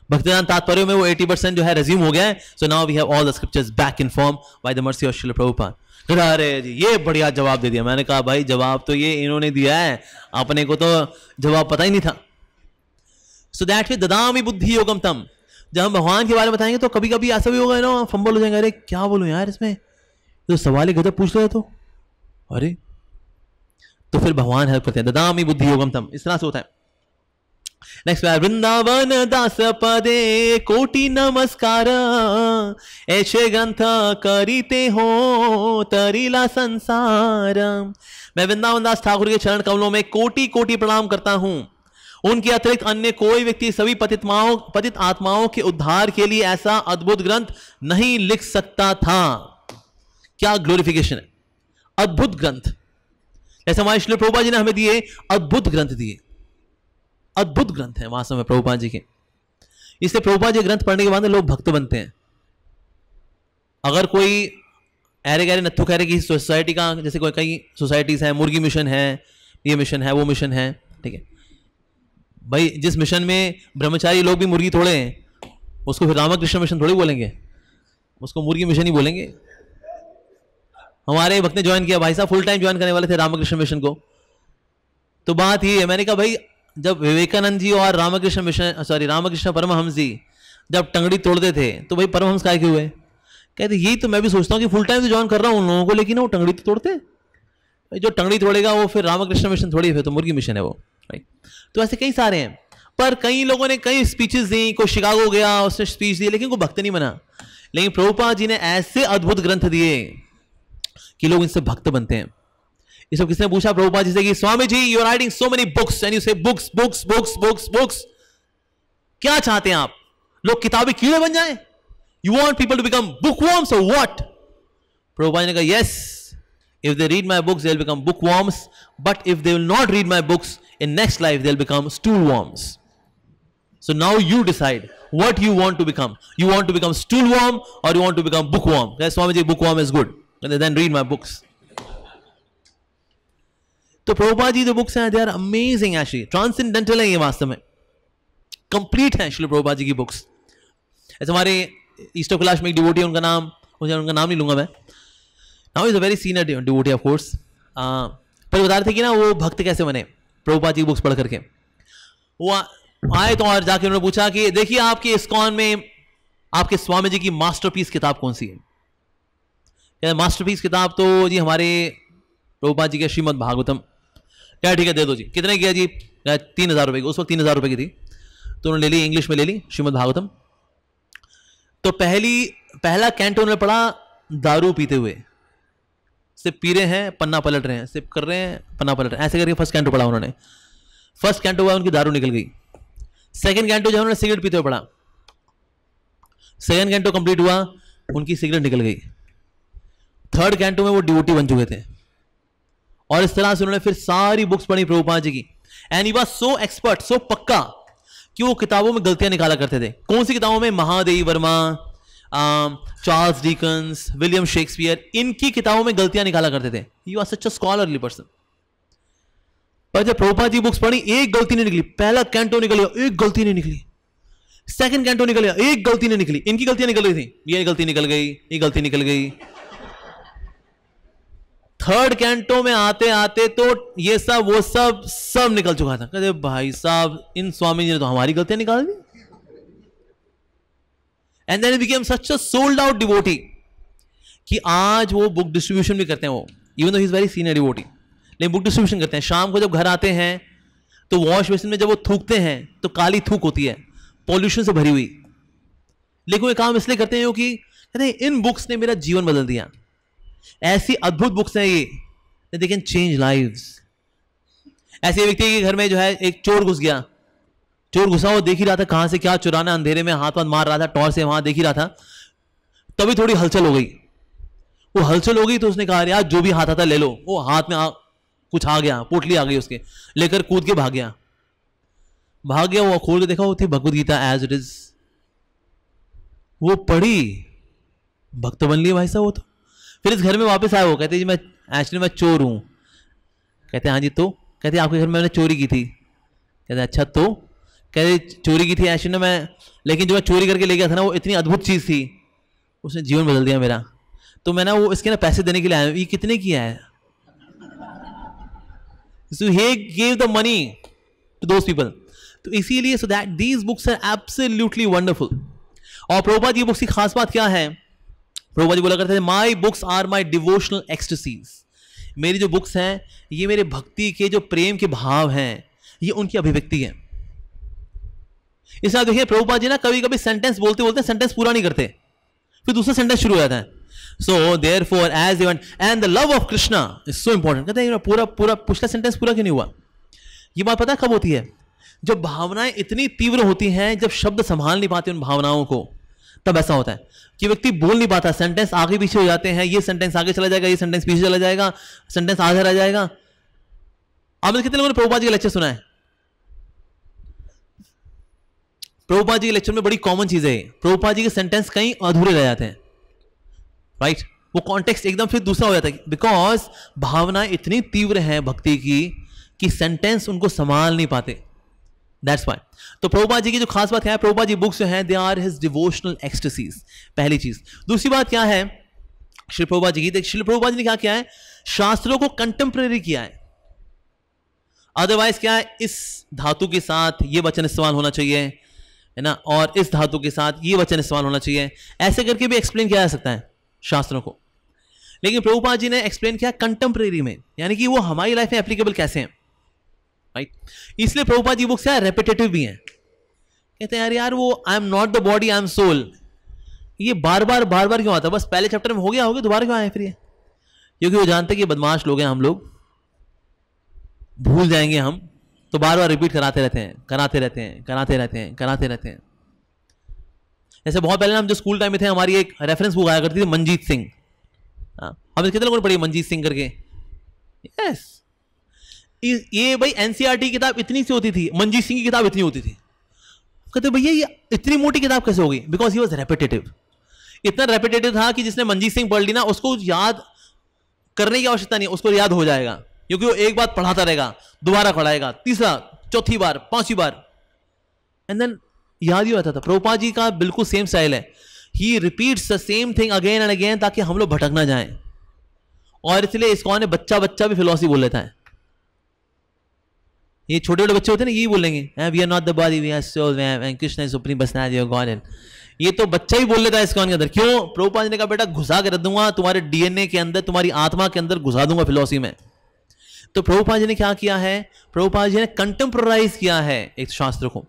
Speaker 1: भक्ति वेदांत तात्पर्य में वो 80% जो है रेज्यूम हो गया है। So now we have all the scriptures back in form by the mercy of Shri Prabhupada. अरे जी ये बढ़िया जवाब दे दिया। मैंने कहा भाई जवाब तो ये इन्होंने दिया है, अपने को तो जवाब पता ही नहीं था। सो दैट ददामि बुद्धि योगम तम। जब हम भगवान के बारे में बताएंगे तो कभी कभी ऐसा भी होगा ना, फंबल हो जाएंगे, अरे क्या बोलूं यार इसमें तो सवाल ही गजब पूछ रहे तो अरे, तो फिर भगवान हेल्प करते हैं। ददामि बुद्धि योगम तम, इस तरह से होता है। नेक्स्ट वृंदावन दास पदे कोटि नमस्कार, ऐसे ग्रंथ करीते हो तरीला संसार। मैं वृंदावन दास ठाकुर के चरण कमलों में कोटि कोटि प्रणाम करता हूं। उनके अतिरिक्त अन्य कोई व्यक्ति सभी पतित आत्माओं के उद्धार के लिए ऐसा अद्भुत ग्रंथ नहीं लिख सकता था। क्या ग्लोरिफिकेशन है। अद्भुत ग्रंथ, जैसे हमारे श्रील प्रभुपाद जी ने हमें दिए अद्भुत ग्रंथ दिए, अद्भुत ग्रंथ है वास्तव में प्रभुपाद जी के। इसलिए प्रभुपाद जी ग्रंथ पढ़ने के बाद लोग भक्त बनते हैं। अगर कोई अरे गहरे नत्थु कह रहे कि सोसाइटी का, जैसे कोई कई सोसाइटीज हैं, मुर्गी मिशन है, ये मिशन है, वो मिशन है, ठीक है भाई, जिस मिशन में ब्रह्मचारी लोग भी मुर्गी तोड़े हैं उसको फिर रामकृष्ण मिशन थोड़ी बोलेंगे, उसको मुर्गी मिशन ही बोलेंगे। हमारे भक्त ने ज्वाइन किया, भाई साहब फुल टाइम ज्वाइन करने वाले थे रामकृष्ण मिशन को। तो बात ये है, मैंने कहा भाई जब विवेकानंद जी और रामकृष्ण मिशन, सॉरी रामकृष्ण परमहंस जी जब टंगड़ी तोड़ते थे तो भाई परमहंस काय क्यों हुए? कहते यही तो मैं भी सोचता हूँ कि फुल टाइम तो ज्वाइन कर रहा हूँ उन लोगों को, लेकिन वो टंगड़ी तो तोड़ते। जो टंगड़ी तोड़ेगा वो फिर रामकृष्ण मिशन थोड़ी, फिर तो मुर्गी मिशन है वो। तो ऐसे कई सारे हैं, पर कई लोगों ने कई स्पीचेस दी, कोई शिकागो गया उसने स्पीच दी, लेकिन कोई भक्त नहीं बना। लेकिन प्रभुपाद जी ने ऐसे अद्भुत ग्रंथ दिए कि लोग इनसे भक्त बनते हैं। इसको किसने पूछा प्रभुपाद जी से कि Swami ji you are writing so many books and you say books books books books books, क्या चाहते हैं आप? लोग किताबी कीड़े बन जाएं? You want people to become bookworms or what? Prabhupada ने कहा yes, if they read my books they'll become bookworms, but if they will not read my books in next life they'll become stoolworms. So now you decide what you want to become. You want to become stoolworm or you want to become bookworm? Yes, Swami ji, bookworm is good. And then read my books. तो प्रभुपाद जी जो books हैं they are amazing actually, transcendental है ये वास्तव में, complete है श्रील प्रभुपाद जी की books. ऐसे हमारे ईस्ट ऑफ कैलाश में एक डिवोटी है, उनका नाम नहीं लूंगा मैं, now is a very senior devotee of course. पर बता रहे थे कि ना वो भक्त कैसे बने प्रभुपाद जी की बुक्स पढ़ करके। वो आए तो और जाके उन्होंने पूछा कि देखिए आपके इस्कॉन में आपके स्वामी जी की मास्टरपीस किताब कौन सी है? मास्टरपीस किताब तो जी हमारे प्रभुपाद जी के श्रीमद् भागवतम। क्या ठीक है दे दो जी। कितने किया जी? 3,000 रुपये की, उस वक्त 3,000 रुपये की थी, तो उन्होंने ले ली, इंग्लिश में ले ली श्रीमद् भागवतम। तो पहला कैंटो उन्होंने पढ़ा दारू पीते हुए, सिर्फ पी रहे हैं पन्ना पलट रहे हैं, सिर्फ कर रहे हैं पन्ना पलट रहे हैं, ऐसे करके फर्स्ट कैंटो पढ़ा उन्होंने। फर्स्ट कैंटो हुआ उनकी दारू निकल गई। सेकंड कैंटो जो उन्होंने सिगरेट पीते हुए पढ़ा, सेकंड कैंटो कंप्लीट हुआ उनकी सिगरेट निकल गई। थर्ड कैंटो में वो डिवोटी बन चुके थे। और इस तरह से उन्होंने फिर सारी बुक्स पढ़ी प्रभुपाद जी की। And he was so expert, so पक्का कि वो किताबों में गलतियां निकाला करते थे। कौन सी किताबों में? Mahadevi Verma, Charles Dickens, William Shakespeare, इनकी किताबों में गलतियां निकाला करते थे। He was such a scholarly person. पर जब प्रभुपाद जी बुक्स पढ़ी एक गलती नहीं निकली। पहला कैंटो निकल गया, एक गलती नहीं निकली। सेकंड कैंटो निकल गया, एक गलती नहीं निकली। इनकी गलतियां निकल रही थी, ये गलती निकल गई, ये गलती निकल गई। थर्ड कैंटो में आते आते तो ये सब वो सब निकल चुका था। कहते भाई साहब इन स्वामी जी ने तो हमारी गलतियां निकाल दी। And then he became such a sold out devotee कि आज वो बुक डिस्ट्रीब्यूशन भी करते हैं। वो even though he is very senior devotee, लेकिन बुक डिस्ट्रीब्यूशन करते हैं। शाम को जब घर आते हैं तो वॉश बेसिन में जब वो थूकते हैं तो काली थूक होती है, पॉल्यूशन से भरी हुई। लेकिन वो काम इसलिए करते हैं कि कहते हैं इन बुक्स ने मेरा जीवन बदल दिया। ऐसी अद्भुत बुक्स हैं ये, दे कैन चेंज लाइव्स। ऐसे व्यक्ति के घर में जो है एक चोर घुस गया, चोर घुसा वो देख ही रहा था कहां से क्या चुराना, अंधेरे में हाथ मार रहा था, टॉर्च से वहां देख ही रहा था। तभी थोड़ी हलचल हो गई। वो हलचल हो गई तो उसने कहा यार जो भी हाथ आता ले लो। वो हाथ में कुछ आ गया, पोटली आ गई उसके, लेकर कूद के भाग गया। वो खोल के देखा वो थी Bhagavad Gita as it is. वो पढ़ी, भक्त बन लिया भाई साहब वो तो। फिर इस घर में वापस आया, वो कहते जी मैं एक्चुअली मैं चोर हूं। कहते हाँ जी, तो कहते आपके घर में मैंने चोरी की थी। कहते अच्छा, तो कहते चोरी की थी एक्चुअली मैं, लेकिन जो मैं चोरी करके ले गया था ना वो इतनी अद्भुत चीज थी, उसने जीवन बदल दिया मेरा। तो मैं ना वो इसके ना पैसे देने के लिए आया। ये कितने किया है? So he gave the money to those people. तो इसीलिए so that these books are absolutely wonderful. और प्रभुपाद की बुक्स की खास बात क्या है? प्रभुपाद जी बोला करते थे my books are my devotional ecstasies. मेरी जो बुक्स हैं ये मेरे भक्ति के जो प्रेम के भाव हैं, ये उनकी अभिव्यक्ति है। इसलिए देखिए प्रभुपाद जी ना कभी कभी सेंटेंस बोलते बोलते सेंटेंस पूरा नहीं करते, फिर दूसरा सेंटेंस शुरू हो जाता है। So therefore as even and the love of Krishna is so important. कहते हैं पूरा पिछला सेंटेंस पूरा क्यों नहीं हुआ? ये बात पता कब होती है? जब भावनाएं इतनी तीव्र होती हैं, जब शब्द संभाल नहीं पाते उन भावनाओं को, तब ऐसा होता है कि व्यक्ति बोल नहीं पाता, सेंटेंस आगे पीछे हो जाते हैं, ये सेंटेंस आगे चला जाएगा, ये सेंटेंस पीछे चला जाएगा, सेंटेंस आगे रह जाएगा। आपने कितने लोगों ने प्रभुपाद जी का लेक्चर सुना है? प्रभुपाद जी के लेक्चर में बड़ी कॉमन चीज है, प्रभुपाद जी के सेंटेंस कहीं अधूरे रह जाते हैं, राइट? वो कॉन्टेक्स्ट एकदम फिर दूसरा हो जाता है, बिकॉज भावना इतनी तीव्र है भक्ति की कि सेंटेंस उनको संभाल नहीं पाते। That's why. तो प्रभुपाद जी की जो खास बात है, प्रभुपाद जी बुक्स जो हैं they are his devotional ecstasies, पहली चीज। दूसरी बात क्या है श्री प्रभुपाद जी की? श्री प्रभुपाद जी ने क्या किया है? शास्त्रों को कंटेम्परेरी किया है। अदरवाइज क्या है, इस धातु के साथ ये वचन इस्तेमाल होना चाहिए, है ना, और इस धातु के साथ ये वचन इस्तेमाल होना चाहिए, ऐसे करके भी एक्सप्लेन किया जा सकता है शास्त्रों को। लेकिन प्रभुपाद जी ने एक्सप्लेन किया कंटेम्परेरी में, यानी कि वो हमारी लाइफ में एप्लीकेबल कैसे हैं, राइट? इसलिए प्रभुपाद जी बुक्स यार रेपिटेटिव भी हैं। कहते हैं यार वो I am not the body I am soul, ये बार बार क्यों आता है? बस पहले चैप्टर में हो गया दोबारा क्यों आए फिर ये? क्योंकि वो जानते हैं कि बदमाश लोग हैं हम लोग, भूल जाएंगे हम, तो बार बार रिपीट कराते रहते हैं। जैसे बहुत पहले हम जो स्कूल टाइम में थे, हमारी एक रेफरेंस बुक आया करती थी, मंजीत सिंह। हमने कितने लोगों ने पढ़ी मंजीत सिंह करके? यस। ये भाई एनसीईआरटी की किताब इतनी सी होती थी, मंजीत सिंह की किताब इतनी होती थी। कहते भैया ये इतनी मोटी किताब कैसे हो गई? Because he was repetitive. इतना रेपिटेटिव था कि जिसने मंजीत सिंह पढ़ ली ना, उसको याद करने की आवश्यकता नहीं, उसको याद हो जाएगा, क्योंकि वो एक बात पढ़ाता रहेगा, दोबारा पढ़ाएगा, तीसरा, चौथी बार, पांचवी बार, एंड देन याद ही होता था। प्रभुपाद जी का बिल्कुल सेम स्टाइल है, he repeats the same thing again and again, ताकि हम लोग भटक ना जाएं। और इसलिए इस्कॉन ने बच्चा भी फिलोसफी बोल लेता है। ये छोटे छोटे बच्चे होते हैं ना, यही बोलेंगे we are not the body we are soul and Krishna is supreme personality of God. ये तो बच्चा ही बोल लेता है इस्कॉन के अंदर। क्यों? प्रभुपाद जी ने कहा बेटा घुसा कर दूंगा तुम्हारे डीएनए के अंदर, तुम्हारी आत्मा के अंदर घुसा दूंगा फिलोसफी में। तो प्रभुपाद जी ने क्या किया है? प्रभुपाद जी ने कंटेम्पोरराइज किया है एक शास्त्र को।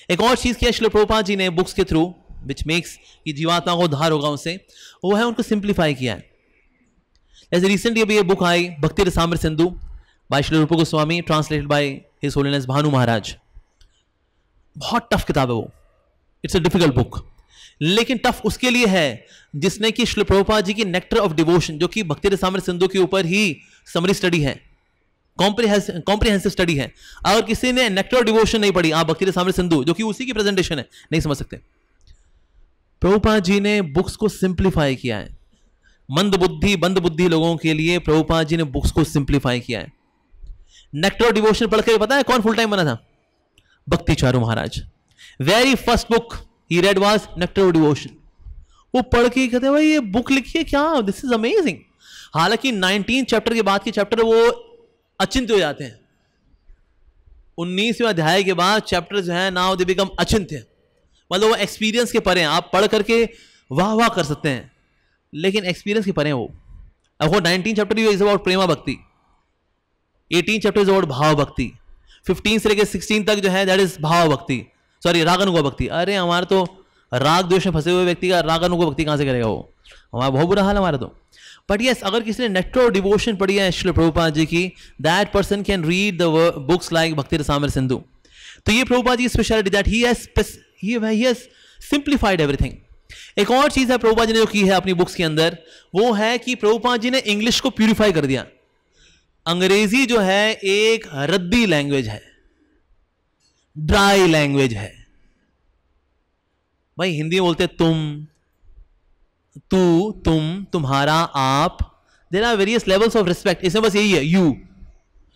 Speaker 1: एक और चीज किया श्री प्रभुपाद जी ने बुक्स के थ्रू, विच मेक्स कि जीवात्मा को उद्धार होगा उनसे, वो है उनको सिंप्लीफाई किया है। जैसे रिसेंटली अभी ये बुक आई भक्ति Rasamrita Sindhu by Shri Rup Goswami, translated by his holiness Bhanu Maharaj. बहुत टफ किताब है वो, इट्स अ डिफिकल्ट बुक। लेकिन टफ उसके लिए है जिसने कि श्री प्रभुपाद जी की नेक्टर ऑफ डिवोशन, जो कि भक्ति रसामृत सिंधु के ऊपर ही समरी स्टडी है, कॉम्प्रिहेंसिव स्टडी है। अगर किसी ने नेक्टर ऑफ डिवोशन नहीं पढ़ी, आप भक्ति रसामृत सिंधु जो कि उसी की प्रेजेंटेशन है, नहीं समझ सकते। प्रभुपाद जी ने बुक्स को सिंप्लीफाई किया है। मंद बुद्धि लोगों के लिए प्रभुपाद जी ने बुक्स को सिंप्लीफाई किया है। नेक्टर ऑफ डिवोशन पढ़ के पता है कौन फुल टाइम बना था? Bhakti Charu Maharaj. Very first book he read was nectar of devotion. वो पढ़ के कहते भाई ये बुक लिखी है क्या, दिस इज अमेजिंग। हालांकि 19 चैप्टर के बाद के चैप्टर वो अचिंत्य हो जाते हैं। 19वें अध्याय के बाद चैप्टर जो है नाउ दे बिकम अचिंत्य, मतलब वो एक्सपीरियंस के परे हैं। आप पढ़ करके वाह कर सकते हैं, लेकिन एक्सपीरियंस के परे हैं वो। अब वो 19 चैप्टर इज अबाउट प्रेमा भक्ति, 18 चैप्टर इज अबाउट भाव भक्ति, 15 से लेकर 16 तक जो है दैट इज भाव भक्ति, सॉरी रागानुगा भक्ति। अरे हमारे तो राग द्वेष में फंसे हुए व्यक्ति का रागानुगा भक्ति कहां से करेगा वो? हमारा बहुत बुरा हाल हमारा तो। बट यस, अगर किसी ने नेक्टर ऑफ डिवोशन पढ़ी है श्री प्रभुपाद जी की, that person can read the books like Bhakti Rasamrita Sindhu. तो ये Prabhupada ji speciality that he has simplified everything. एक और चीज है प्रभुपाद जी ने जो की है अपनी बुक्स के अंदर, वो है कि प्रभुपाद जी ने इंग्लिश को प्यूरिफाई कर दिया। अंग्रेजी जो है एक रद्दी लैंग्वेज है, ड्राई लैंग्वेज है। भाई हिंदी में बोलते तुम, तू, तुम, तुम्हारा, आप, there are various levels of respect. इसमें बस यही है, यू,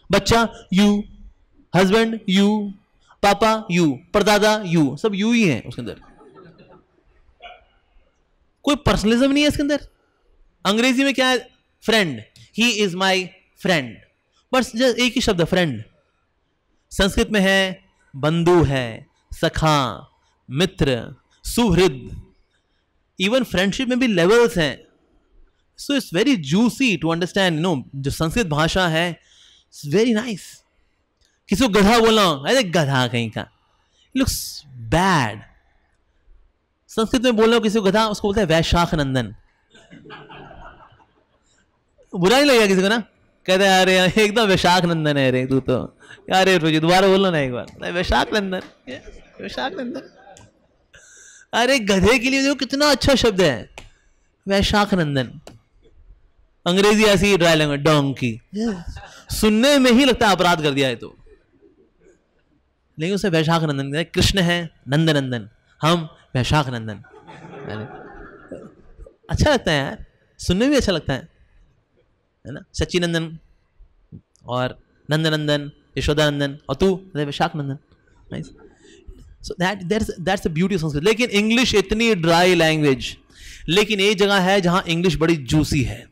Speaker 1: बच्चा यू, हस्बैंड यू, पापा यू, परदादा यू, सब यू ही है उसके अंदर। कोई पर्सनलिज्म नहीं है इसके अंदर। अंग्रेजी में क्या है? Friend, he is my friend, बस एक ही शब्द फ्रेंड। संस्कृत में है बंधु है, सखा, मित्र, सुहृद। इवन फ्रेंडशिप में भी लेवल्स हैं। So it's very juicy to understand, जो संस्कृत भाषा है इट्स वेरी नाइस। किसी को गधा बोलना, अरे गधा कहीं का, लुक्स बैड। संस्कृत में बोलना किसी को गधा, उसको बोलते हैं वैशाख नंदन। बुरा नहीं लगेगा किसी को ना? कहते हैं अरे एकदम वैशाख नंदन है रे तू तो। अरे रोजी दोबारा बोलो ना एक बार, वैशाख नंदन, वैशाख नंदन। अरे गधे के लिए जो कितना अच्छा शब्द है, वैशाख नंदन। अंग्रेजी ऐसी ड्राई लैंग्वेज, डोंकी, सुनने में ही लगता है अपराध कर दिया है तो, लेकिन उसे वैशाख नंदन, कृष्ण है नंद नंदन, हम वैशाख नंदन। अच्छा लगता है यार, सुनने में भी अच्छा लगता है ना। सच्ची नंदन और नंद नंदन, यशोदा नंदन, और तू Vaishakh Nandan. Nice. So that's the beauty of Sanskrit. लेकिन इंग्लिश इतनी ड्राई लैंग्वेज, लेकिन एक जगह है जहां इंग्लिश बड़ी जूसी है,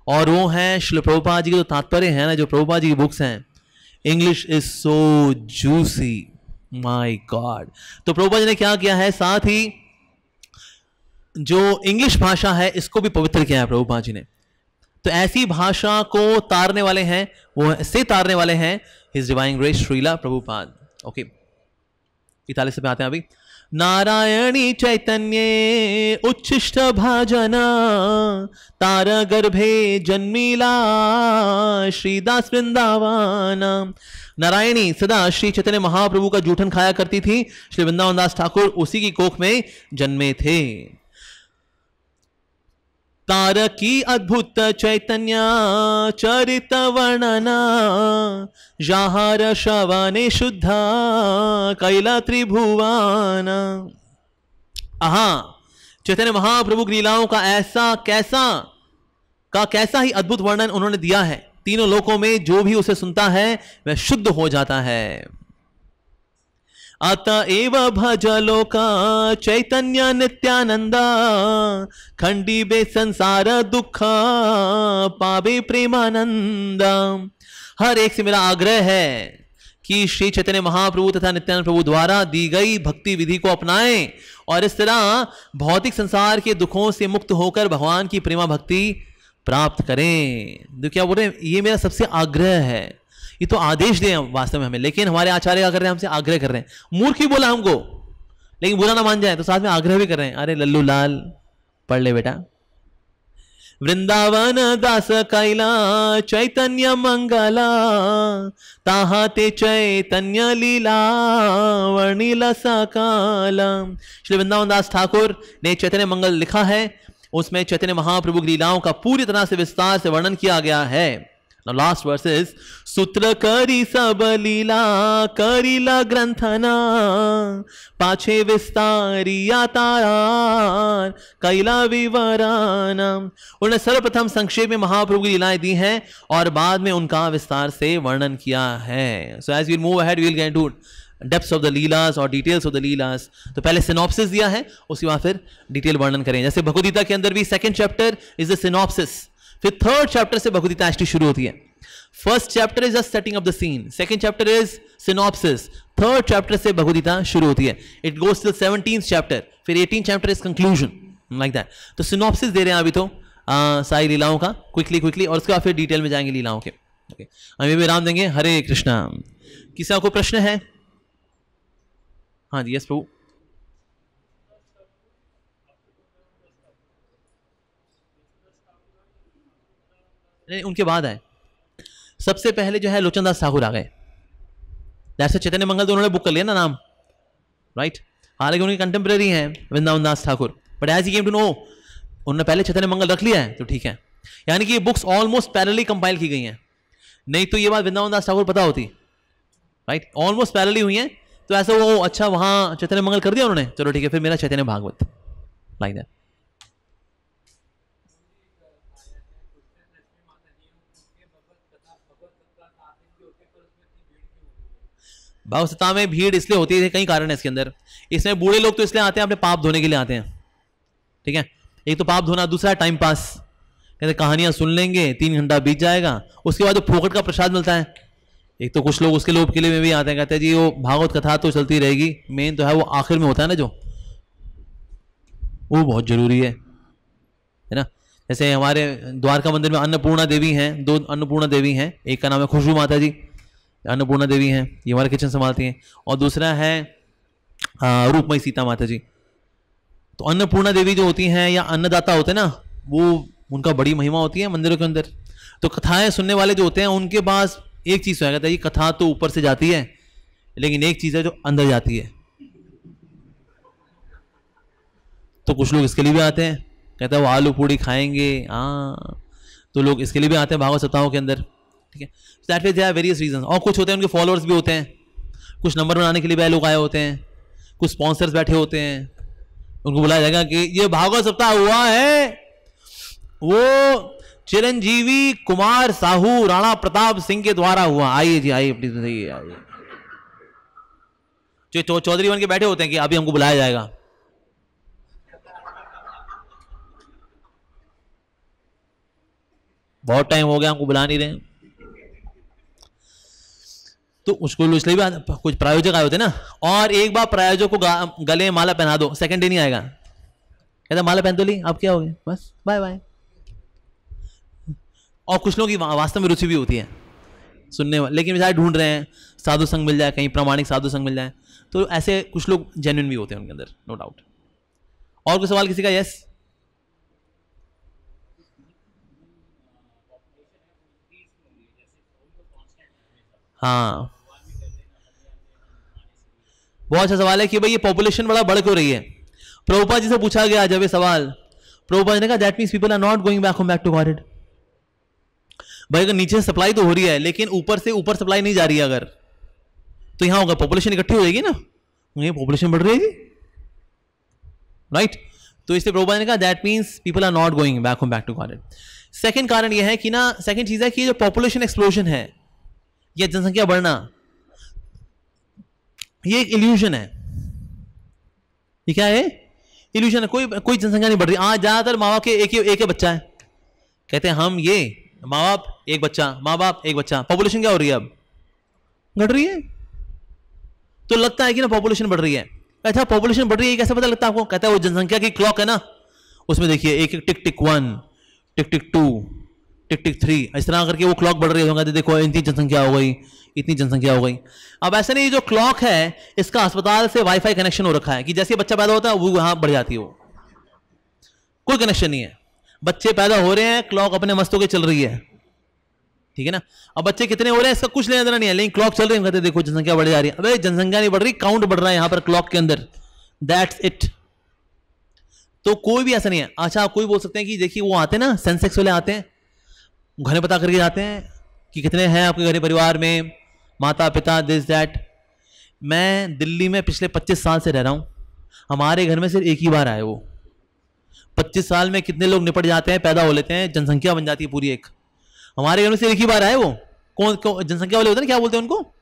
Speaker 1: और वो है श्रील प्रभुपाद जी के जो तात्पर्य है ना, जो प्रभुपाद जी की बुक्स हैं, English is so juicy, my God. तो प्रभुपाद जी ने क्या किया है, साथ ही जो इंग्लिश भाषा है इसको भी पवित्र किया है प्रभुपाद जी ने। तो ऐसी भाषा को तारने वाले हैं, वो से तारने वाले हैं his divine grace Shrila Prabhupada. Okay, 41 पे आते हैं अभी। नारायणी चैतन्ये उच्छिष्ट भाजना, तार गर्भे जन्मीला श्रीदास वृंदावन। नारायणी सदा श्री चैतन्य महाप्रभु का जूठन खाया करती थी, श्री वृंदावन दास ठाकुर उसी की कोख में जन्मे थे। तार की अद्भुत चैतन्य चरित वर्णना, जहार शवने शुद्ध कैला त्रिभुवन। चैतन्य महाप्रभु की लीलाओं का कैसा ही अद्भुत वर्णन उन्होंने दिया है। तीनों लोकों में जो भी उसे सुनता है वह शुद्ध हो जाता है। अतएव भज लोका चैतन्य नित्यानंदा, खंडी बे संसार दुख पावे प्रेमानंदा। हर एक से मेरा आग्रह है कि श्री चैतन्य महाप्रभु तथा नित्यानंद प्रभु द्वारा दी गई भक्ति विधि को अपनाएं और इस तरह भौतिक संसार के दुखों से मुक्त होकर भगवान की प्रेमा भक्ति प्राप्त करें। तो क्या बोल रहे हैं, ये मेरा सबसे आग्रह है। ये तो आदेश दे वास्तव में हमें, लेकिन हमारे आचार्य क्या कर रहे हैं, हमसे आग्रह कर रहे हैं। मूर्ख ही बोला हमको, लेकिन बुरा ना मान जाए तो साथ में आग्रह भी कर रहे हैं। अरे लल्लू लाल पढ़ ले बेटा। वृंदावन दास कैला चैतन्य मंगला, ताहा ते चैतन्य लीला वर्णिला सकाला। श्री वृंदावन दास ठाकुर ने चैतन्य मंगल लिखा है, उसमें चैतन्य महाप्रभु की लीलाओं का पूरी तरह से विस्तार से वर्णन किया गया है। Now last verses, सूत्र करी सब लीला करीला ग्रंथना, पाछे विस्तारिया तार कैला विवराना। उन्होंने सर्वप्रथम संक्षेप में महाप्रभु की लीलाएं दी हैं और बाद में उनका विस्तार से वर्णन किया है। So as we move ahead, we will get into depths of the leelas और डिटेल्स ऑफ द लीलास। तो पहले सिनॉप्सिस दिया है, उसके बाद फिर डिटेल वर्णन करें। जैसे भगवद गीता के अंदर भी second chapter is the synopsis, फिर थर्ड चैप्टर से भगवद गीता एक्चुअली शुरू होती है। First chapter is just setting up the scene, second chapter is synopsis, third chapter से भगवद गीता शुरू होती है। It goes till 17th chapter, फिर 18th chapter is conclusion, like that. तो सिनॉप्सिस दे रहे हैं अभी तो सारी लीलाओं का क्विकली, और उसके बाद फिर डिटेल में जाएंगे लीलाओं के। ओके, अभी विराम देंगे। हरे कृष्णा। किसी का कोई प्रश्न है? हाँ जी, यस प्रभु। नहीं, उनके बाद आए। सबसे पहले जो है लोचन दास ठाकुर आ गए। जैसे चैतन्य मंगल तो उन्होंने बुक कर लिया ना नाम, राइट। हालांकि उनके कंटेम्प्रेरी हैं Vrindavan Das Thakur, but as he came to know, उन्होंने पहले चैतन्य मंगल रख लिया है, तो ठीक है। यानी कि ये बुक्स ऑलमोस्ट पैरेलली कंपाइल की गई हैं। नहीं तो ये बात वृंदावन दास ठाकुर पता होती, राइट। ऑलमोस्ट पैरेलली हुई हैं, तो ऐसा वो अच्छा वहां चैतन्य मंगल कर दिया उन्होंने, चलो ठीक है, फिर मेरा चैतन्य भागवत, लाइक दैट। भागवत में भीड़ इसलिए होती है, कई कारण है इसके अंदर। इसमें बूढ़े लोग तो इसलिए आते हैं, अपने पाप धोने के लिए आते हैं, ठीक है। एक तो पाप धोना, दूसरा टाइम पास, कहते कहानियां सुन लेंगे, 3 घंटा बीत जाएगा, उसके बाद जो फोकट का प्रसाद मिलता है। एक तो कुछ लोग उसके लोभ के लिए में भी आते हैं, कहते हैं जी वो भागवत कथा तो चलती रहेगी, मेन तो है वो आखिर में होता है ना, जो वो बहुत जरूरी है ना। जैसे हमारे द्वारका मंदिर में अन्नपूर्णा देवी हैं, 2 अन्नपूर्णा देवी हैं। एक का नाम है खुशबू माता जी, अन्नपूर्णा देवी हैं, ये हमारे किचन संभालती हैं, और दूसरा है रूपमयी सीता माता जी। तो अन्नपूर्णा देवी जो होती हैं या अन्नदाता होते हैं ना, वो उनका बड़ी महिमा होती है मंदिरों के अंदर। तो कथाएं सुनने वाले जो होते हैं उनके पास एक चीज होगा, ये कथा तो ऊपर से जाती है, लेकिन एक चीज है जो अंदर जाती है। तो कुछ लोग इसके लिए भी आते हैं, कहते हैं वो आलू पूड़ी खाएंगे, हाँ, तो लोग इसके लिए भी आते हैं भागवत सप्ताहों के अंदर, ठीक है। That way there are various reasons. और कुछ होते हैं उनके फॉलोअर्स भी होते हैं, कुछ नंबर बनाने के लिए भी लोग आए होते हैं, कुछ स्पॉन्सर्स बैठे होते हैं, उनको बुलाया जाएगा कि ये भागवत सप्ताह हुआ है, वो चिरंजीवी कुमार साहू राणा प्रताप सिंह के द्वारा हुआ, आइए जी आइए, प्लीज आइए। जो चौधरी बन के बैठे होते हैं कि अभी हमको बुलाया जाएगा, बहुत टाइम हो गया हमको बुला नहीं रहे, तो उसको इसलिए भी कुछ प्रायोजक आए होते हैं ना। और एक बार प्रायोजक को गले में माला पहना दो, सेकंड डे नहीं आएगा, कहता माला पहन तो ली, अब क्या हो गया, बस बाय बाय। और कुछ लोगों की वास्तव में रुचि भी होती है सुनने में, लेकिन बेचारे ढूंढ रहे हैं साधु संग मिल जाए, कहीं प्रामाणिक साधु संग मिल जाए, तो ऐसे कुछ लोग जेन्युइन भी होते हैं उनके अंदर, नो डाउट। और कोई सवाल किसी का? यस। हाँ, बहुत अच्छा सवाल है कि भाई ये पॉपुलेशन बड़ा बढ़ क्यों रही है। प्रभुपाद जी से पूछा गया जब ये सवाल, प्रभुपाद जी ने कहा that means people are not going back to God. भाई अगर नीचे सप्लाई तो हो रही है लेकिन ऊपर से ऊपर सप्लाई नहीं जा रही है अगर, तो यहां होगा पॉपुलेशन इकट्ठी हो जाएगी ना, ये पॉपुलेशन बढ़ रही है राइट। तो इसलिए प्रभुपाद ने कहा that means people are not going back to God. Second कारण यह है कि ना, सेकंड चीज है कि जो पॉपुलेशन एक्सप्लोजन है या जनसंख्या बढ़ना, ये एक इल्यूजन है। ये क्या है? इल्यूजन है। कोई जनसंख्या नहीं बढ़ रही। आज ज्यादातर माँ बाप के एक ही बच्चा है, कहते हैं हम ये माँ बाप एक बच्चा, माँ बाप एक बच्चा, पॉपुलेशन क्या हो रही है? अब घट रही है। तो लगता है कि ना पॉपुलेशन बढ़ रही है। अच्छा पॉपुलेशन बढ़ रही है कैसे पता लगता है आपको? कहता है वो जनसंख्या की क्लॉक है ना, उसमें देखिए एक एक टिक टिक 1, टिक टिक 2, टिक टिक 3, इस तरह करके वो क्लॉक बढ़ रही है। देखो इतनी जनसंख्या हो गई, इतनी जनसंख्या हो गई। अब ऐसा नहीं, जो क्लॉक है इसका अस्पताल से वाईफाई कनेक्शन हो रखा है कि जैसे बच्चा पैदा होता है वो वहां बढ़ जाती है, वो कोई कनेक्शन नहीं है। बच्चे पैदा हो रहे हैं, क्लॉक अपने मस्तों के चल रही है, ठीक है ना। अब बच्चे कितने हो रहे हैं इसका कुछ लेना देना नहीं है, लेकिन क्लॉक चल रही है, कहते देखो जनसंख्या बढ़ जा रही है। अबे जनसंख्या नहीं बढ़ रही, काउंट बढ़ रहा है यहां पर क्लॉक के अंदर, दैट्स इट। तो कोई भी ऐसा नहीं है। अच्छा कोई बोल सकते हैं कि देखिए वो आते हैं ना, सेंसेक्स वाले आते हैं, घर पता करके जाते हैं कि कितने हैं आपके घर परिवार में, माता पिता, दिस दैट। मैं दिल्ली में पिछले 25 साल से रह रहा हूं, हमारे घर में सिर्फ एक ही बार आए वो। 25 साल में कितने लोग निपट जाते हैं, पैदा हो लेते हैं, जनसंख्या बन जाती है पूरी एक। हमारे घर में सिर्फ एक ही बार आए वो। कौन जनसंख्या वाले होते हैं ना, क्या बोलते हैं उनको?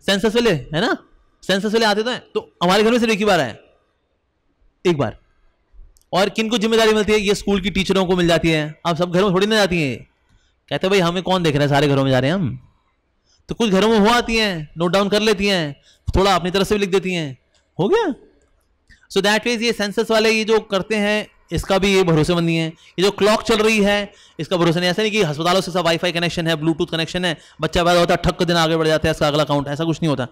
Speaker 1: सेंसस वाले, है ना, सेंसस वाले आते तो हमारे घर में सिर्फ एक ही बार आए, एक बार। और किनको जिम्मेदारी मिलती है? ये स्कूल की टीचरों को मिल जाती है। अब सब घरों में थोड़ी ना जाती है, कहते भाई हमें कौन देख रहा है, सारे घरों में जा रहे हैं हम। तो कुछ घरों में हो आती हैं, नोट डाउन कर लेती हैं, थोड़ा अपनी तरफ से भी लिख देती हैं, हो गया। सो दैट मींस ये सेंसस वाले ये जो करते हैं इसका भी ये भरोसेमंद नहीं है। ये जो क्लॉक चल रही है इसका भरोसा नहीं। ऐसा नहीं कि अस्पतालों से सब वाईफाई कनेक्शन है, ब्लूटूथ कनेक्शन है, बच्चा पैदा होता है ठक दिन आगे बढ़ जाता है इसका अगला काउंट, ऐसा कुछ नहीं होता।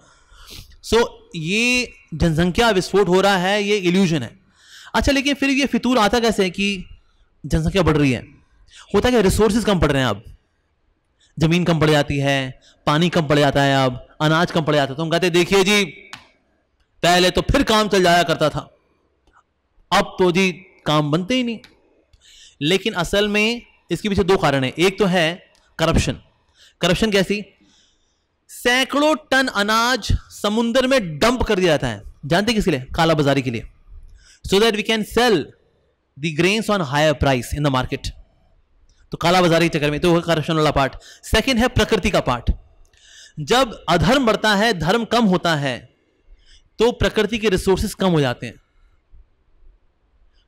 Speaker 1: सो ये जनसंख्या विस्फोट हो रहा है, ये इल्यूजन है। अच्छा लेकिन फिर ये फितूर आता कैसे है कि जनसंख्या बढ़ रही है? होता है कि रिसोर्सेज कम पड़ रहे हैं, अब जमीन कम पड़ जाती है, पानी कम पड़ जाता है, अब अनाज कम पड़ जाता है। तो हम कहते हैं देखिए जी पहले तो फिर काम चल जाया करता था, अब तो जी काम बनते ही नहीं। लेकिन असल में इसके पीछे दो कारण है। एक तो है करप्शन। करप्शन कैसी? सैकड़ों टन अनाज समुद्र में डंप कर दिया जाता है, जानते किसके लिए? काला बाजारी के लिए, so that we can sell the grains on higher price in the market। तो काला बाजारी के चक्कर में, तो करप्शन वाला पार्ट। सेकंड है प्रकृति का पार्ट। जब अधर्म बढ़ता है, धर्म कम होता है, तो प्रकृति के रिसोर्सेज कम हो जाते हैं।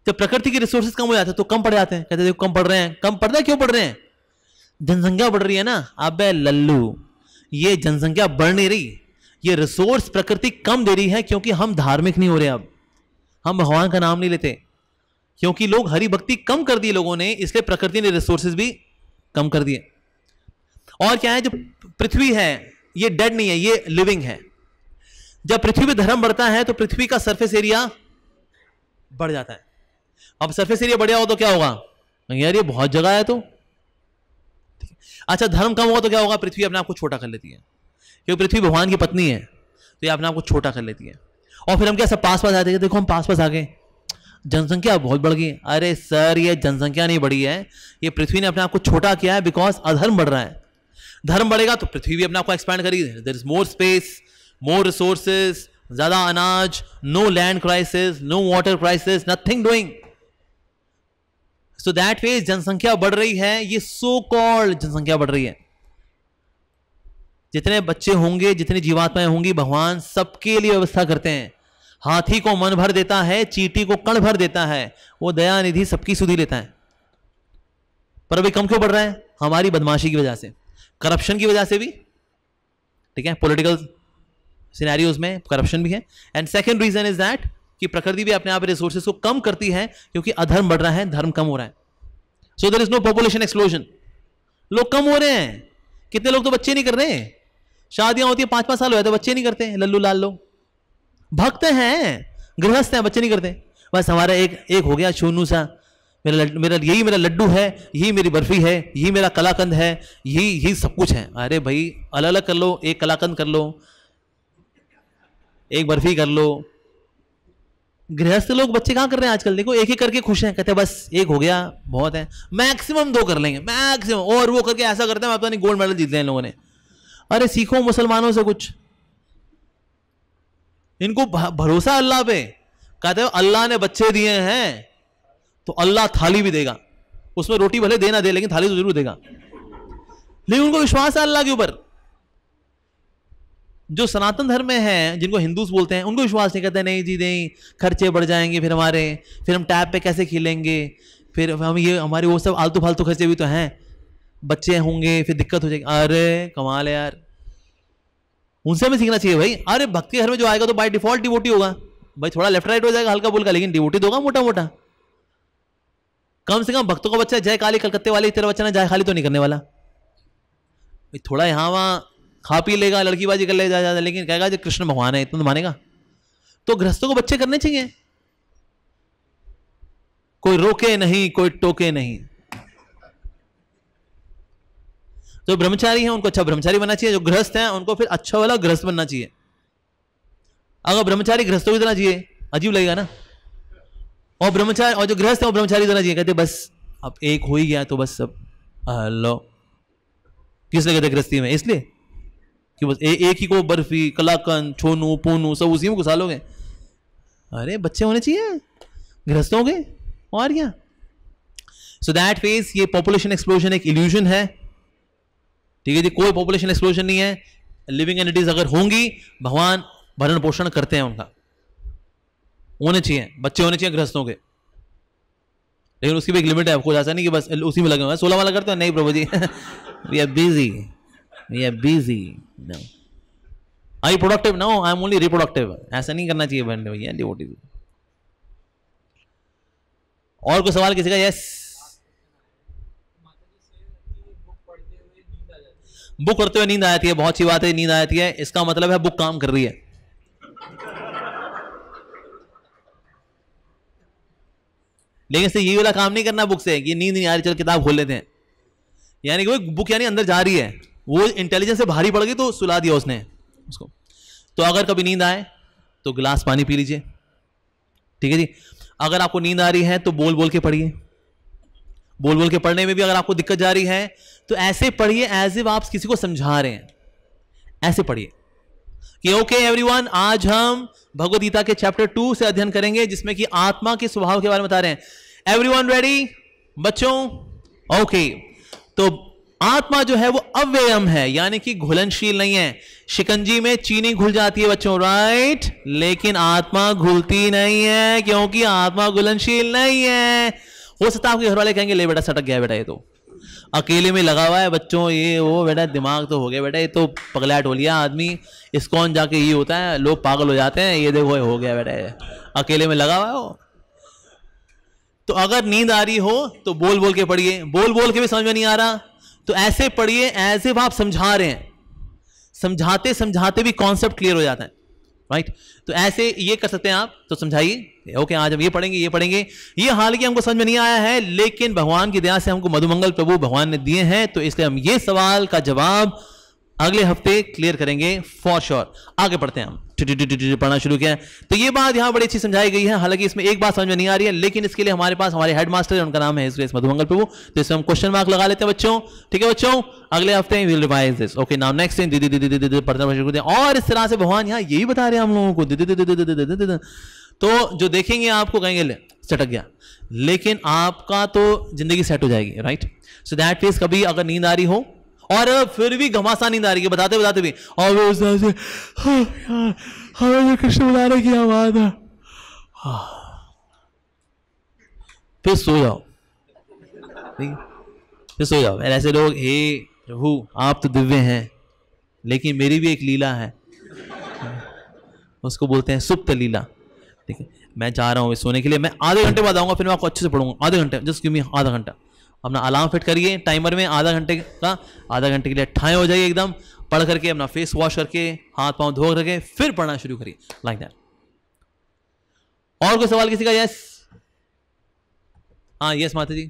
Speaker 1: जब प्रकृति के रिसोर्सेज कम हो जाते हैं तो कम पड़ जाते हैं। कहते देखो कम पड़ रहे हैं, कम पड़ रहे हैं, क्यों पड़ रहे हैं? जनसंख्या बढ़ रही है ना। अबे लल्लू, ये जनसंख्या बढ़ नहीं रही, ये रिसोर्स प्रकृति कम दे रही है, क्योंकि हम धार्मिक नहीं हो रहे, अब हम भगवान का नाम नहीं लेते, क्योंकि लोग हरि भक्ति कम कर दी लोगों ने, इसलिए प्रकृति ने रिसोर्सेज भी कम कर दिए। और क्या है, जो पृथ्वी है ये डेड नहीं है, ये लिविंग है। जब पृथ्वी पे धर्म बढ़ता है तो पृथ्वी का सरफेस एरिया बढ़ जाता है। अब सरफेस एरिया बढ़िया हो तो क्या होगा? यार ये बहुत जगह है तो। अच्छा धर्म कम होगा तो क्या होगा? पृथ्वी अपने आप को छोटा कर लेती है, क्योंकि पृथ्वी भगवान की पत्नी है, तो ये अपने आप को छोटा कर लेती है। और फिर हम क्या सब पास पास आते हैं, देखो हम पास पास आ गए, जनसंख्या बहुत बढ़ गई। अरे सर, ये जनसंख्या नहीं बढ़ी है, ये पृथ्वी ने अपने आप को छोटा किया है, बिकॉज अधर्म बढ़ रहा है। धर्म बढ़ेगा तो पृथ्वी भी अपने आप को एक्सपैंड करेगी। There is more space, more resources, ज्यादा अनाज, no land crisis, no water crisis, nothing doing. So that way जनसंख्या बढ़ रही है, ये सो कॉल्ड जनसंख्या बढ़ रही है। जितने बच्चे होंगे, जितनी जीवात्माएं होंगी, भगवान सबके लिए व्यवस्था करते हैं। हाथी को मन भर देता है, चींटी को कण भर देता है, वो दयानिधि सबकी सुधि लेता है। पर अभी कम क्यों बढ़ रहा है? हमारी बदमाशी की वजह से, करप्शन की वजह से भी, ठीक है, पॉलिटिकल सिनेरियोज में करप्शन भी है। And second reason is that कि प्रकृति भी अपने आप रिसोर्सेज को कम करती है, क्योंकि अधर्म बढ़ रहा है, धर्म कम हो रहा है। So there is no population explosion. लोग कम हो रहे हैं। कितने लोग तो बच्चे नहीं कर रहे हैं, शादियां होती है 5-5 साल हुए तो बच्चे नहीं करते, लल्लू लाल लोग। भक्त हैं, गृहस्थ हैं, बच्चे नहीं करते। बस हमारा एक हो गया छोनू सा, यही मेरा लड्डू है, यही मेरी बर्फी है, यही मेरा कलाकंद है, यही सब कुछ है। अरे भाई, अलग अलग कर लो, एक कलाकंद कर लो, एक बर्फी कर लो। गृहस्थ लोग बच्चे कहां कर रहे हैं आजकल? देखो, एक एक करके खुश हैं, कहते हैं बस एक हो गया बहुत है, मैक्सिमम 2 कर लेंगे, मैक्सिमम। और वो करके ऐसा करते हैं, पता नहीं गोल्ड मेडल जीत लिया इन लोगों ने। अरे सीखो मुसलमानों से कुछ, इनको भरोसा अल्लाह पे। कहते हो अल्लाह ने बच्चे दिए हैं तो अल्लाह थाली भी देगा, उसमें रोटी भले दे ना दे, लेकिन थाली तो जरूर देगा। लेकिन उनको विश्वास है अल्लाह के ऊपर। जो सनातन धर्म में है, जिनको हिंदूस बोलते हैं, उनको विश्वास नहीं। कहते नहीं जी नहीं, खर्चे बढ़ जाएंगे, फिर हम टैब पे कैसे खेलेंगे, फिर हम ये हमारे वो सब आलतू फालतू खर्चे भी तो हैं, बच्चे होंगे फिर दिक्कत हो जाएगी। अरे कमाल है यार, उनसे हमें सीखना चाहिए भाई। अरे भक्ति घर में जो आएगा तो बाय डिफॉल्ट डिवोटी होगा भाई, थोड़ा लेफ्ट राइट हो जाएगा हल्का फुल्का, लेकिन डिवोटी तो होगा मोटा मोटा। कम से कम भक्तों का बच्चा जय काली कलकत्ते वाले तेरा बच्चा ना जय खाली तो नहीं करने वाला। थोड़ा यहां वहां खा पी लेगा, लड़कीबाजी कर लेगा, लेकिन कहेगा जो कृष्ण भगवान है इतना तो मानेगा। तो गृहस्थों को बच्चे करने चाहिए, कोई रोके नहीं, कोई टोके नहीं। जो ब्रह्मचारी हैं उनको अच्छा ब्रह्मचारी बनना चाहिए, जो गृहस्थ हैं उनको फिर अच्छा वाला गृहस्थ बनना चाहिए। अगर ब्रह्मचारी गृहस्थों की तरह जिए अजीब लगेगा ना, और ब्रह्मचारी और जो गृहस्थ है वो ब्रह्मचारी तरह जिए। कहते बस अब एक हो ही गया तो बस सब लो। किस लिए कहते गृहस्थी में? इसलिए कि बस एक ही को बर्फी, कलाकंद, छोनू पोनू सब उसी में घुसा लोगे। अरे बच्चे होने चाहिए गृहस्थों के, और क्या। सो दैट फेज ये पॉपुलेशन एक्सप्लोजन एक इल्यूजन है, ठीक है जी। कोई पॉपुलेशन एक्सप्लोजन नहीं है। लिविंग एंटिटीज अगर होंगी, भगवान भरण पोषण करते हैं, उनका होने चाहिए, बच्चे होने चाहिए गृहस्थों के। लेकिन उसकी भी एक लिमिट है, आपको ऐसा नहीं कि बस उसी में लगे हुए 16 वाला करते हैं, नहीं Prabhu ji we are busy, we are busy. No, I you productive? No, I am only reproductive. ऐसा नहीं करना चाहिए भैया डिवोटी। और कोई सवाल किसी का? यस। बुक पढ़ते हुए नींद आती है, बहुत सी बात है, नींद आती है, इसका मतलब है बुक काम कर रही है। लेकिन इससे ये वाला काम नहीं करना बुक से, ये नींद नहीं आ रही चल किताब खोल लेते हैं, यानी कि वो बुक यानी अंदर जा रही है, वो इंटेलिजेंस से भारी पड़ गई तो सुला दिया उसने उसको। तो अगर कभी नींद आए तो गिलास पानी पी लीजिए, ठीक है जी। अगर आपको नींद आ रही है तो बोल बोल के पढ़िए। बोल बोल के पढ़ने में भी अगर आपको दिक्कत जा रही है तो ऐसे पढ़िए एज इफ आप किसी को समझा रहे हैं, ऐसे पढ़िए कि ओके एवरीवन, आज हम भगवद गीता के चैप्टर 2 से अध्ययन करेंगे, जिसमें कि आत्मा के स्वभाव के बारे में बता रहे हैं। एवरीवन रेडी बच्चों? ओके। तो आत्मा जो है वो अव्ययम है, यानी कि घुलनशील नहीं है। शिकंजी में चीनी घुल जाती है बच्चों, राइट, लेकिन आत्मा घुलती नहीं है, क्योंकि आत्मा घुलनशील नहीं है। हो सकता है आपके घर वाले कहेंगे ले बेटा सटक गया बेटा, ये तो अकेले में लगा हुआ है बच्चों, ये वो बेटा दिमाग तो हो गया बेटा, ये तो पगलाट हो लिया आदमी, इस्कॉन जाके ये होता है, लोग पागल हो जाते हैं, ये देखो हो गया बेटा, ये अकेले में लगा हुआ है वो। तो अगर नींद आ रही हो तो बोल बोल के पढ़िए। बोल बोल के भी समझ में नहीं आ रहा तो ऐसे पढ़िए एज इफ आप समझा रहे हैं, समझाते समझाते भी कॉन्सेप्ट क्लियर हो जाता है, राइट। तो ऐसे ये कर सकते हैं आप। तो समझाइए ओके आज हम ये पढ़ेंगे, ये पढ़ेंगे। ये हालांकि हमको समझ में नहीं आया है, लेकिन भगवान की दया से हमको मधुमंगल प्रभु भगवान ने दिए हैं, तो इसलिए हम ये सवाल का जवाब अगले हफ्ते क्लियर करेंगे फॉर श्योर। आगे पढ़ते हैं हम। पढ़ना शुरू किया। तो ये बात यहाँ बड़ी अच्छी समझाई गई है, हालांकि इसमें एक बात समझ में नहीं आ रही है, लेकिन इसके लिए हमारे पास हमारे हेडमास्टर है, उनका नाम है ग्रेस मधुमंगल प्रभु, तो इसमें हम क्वेश्चन मार्क लगा लेते हैं बच्चों। ठीक है बच्चों, अगले हफ्ते will revise this. Okay, now next दिन दीदी पढ़ना शुरू करते हैं। और इस तरह से भगवान यहाँ यही बता रहे हैं हम लोगों को। तो जो देखेंगे आपको कहेंगे ले सटक गया, लेकिन आपका तो जिंदगी सेट हो जाएगी, राइट। सो दैट मींस कभी अगर नींद आ रही हो और फिर भी घमासान नींद आ रही है बताते बताते भी, और वो उस तरह से हमें कृष्ण बता रहे की आवाज है, फिर सो जाओ, फिर सो जाओ। ऐसे लोग, हे प्रभु आप तो दिव्य हैं लेकिन मेरी भी एक लीला है, उसको बोलते हैं सुप्त लीला। ठीक है, मैं जा रहा हूँ सोने के लिए, मैं आधे घंटे बाद आऊंगा, फिर मैं आपको अच्छे से पढ़ूंगा। आधे घंटे, जस्ट गिव मी आधा घंटा। अपना अलार्म फिट करिए टाइमर में, आधा घंटे का, आधा घंटे के लिए ठाए हो जाइए एकदम, पढ़ करके अपना फेस वॉश करके हाथ पांव धो करके फिर पढ़ना शुरू करिए, लाइक दैट। और कोई सवाल किसी का? यस, हाँ यस माता जी।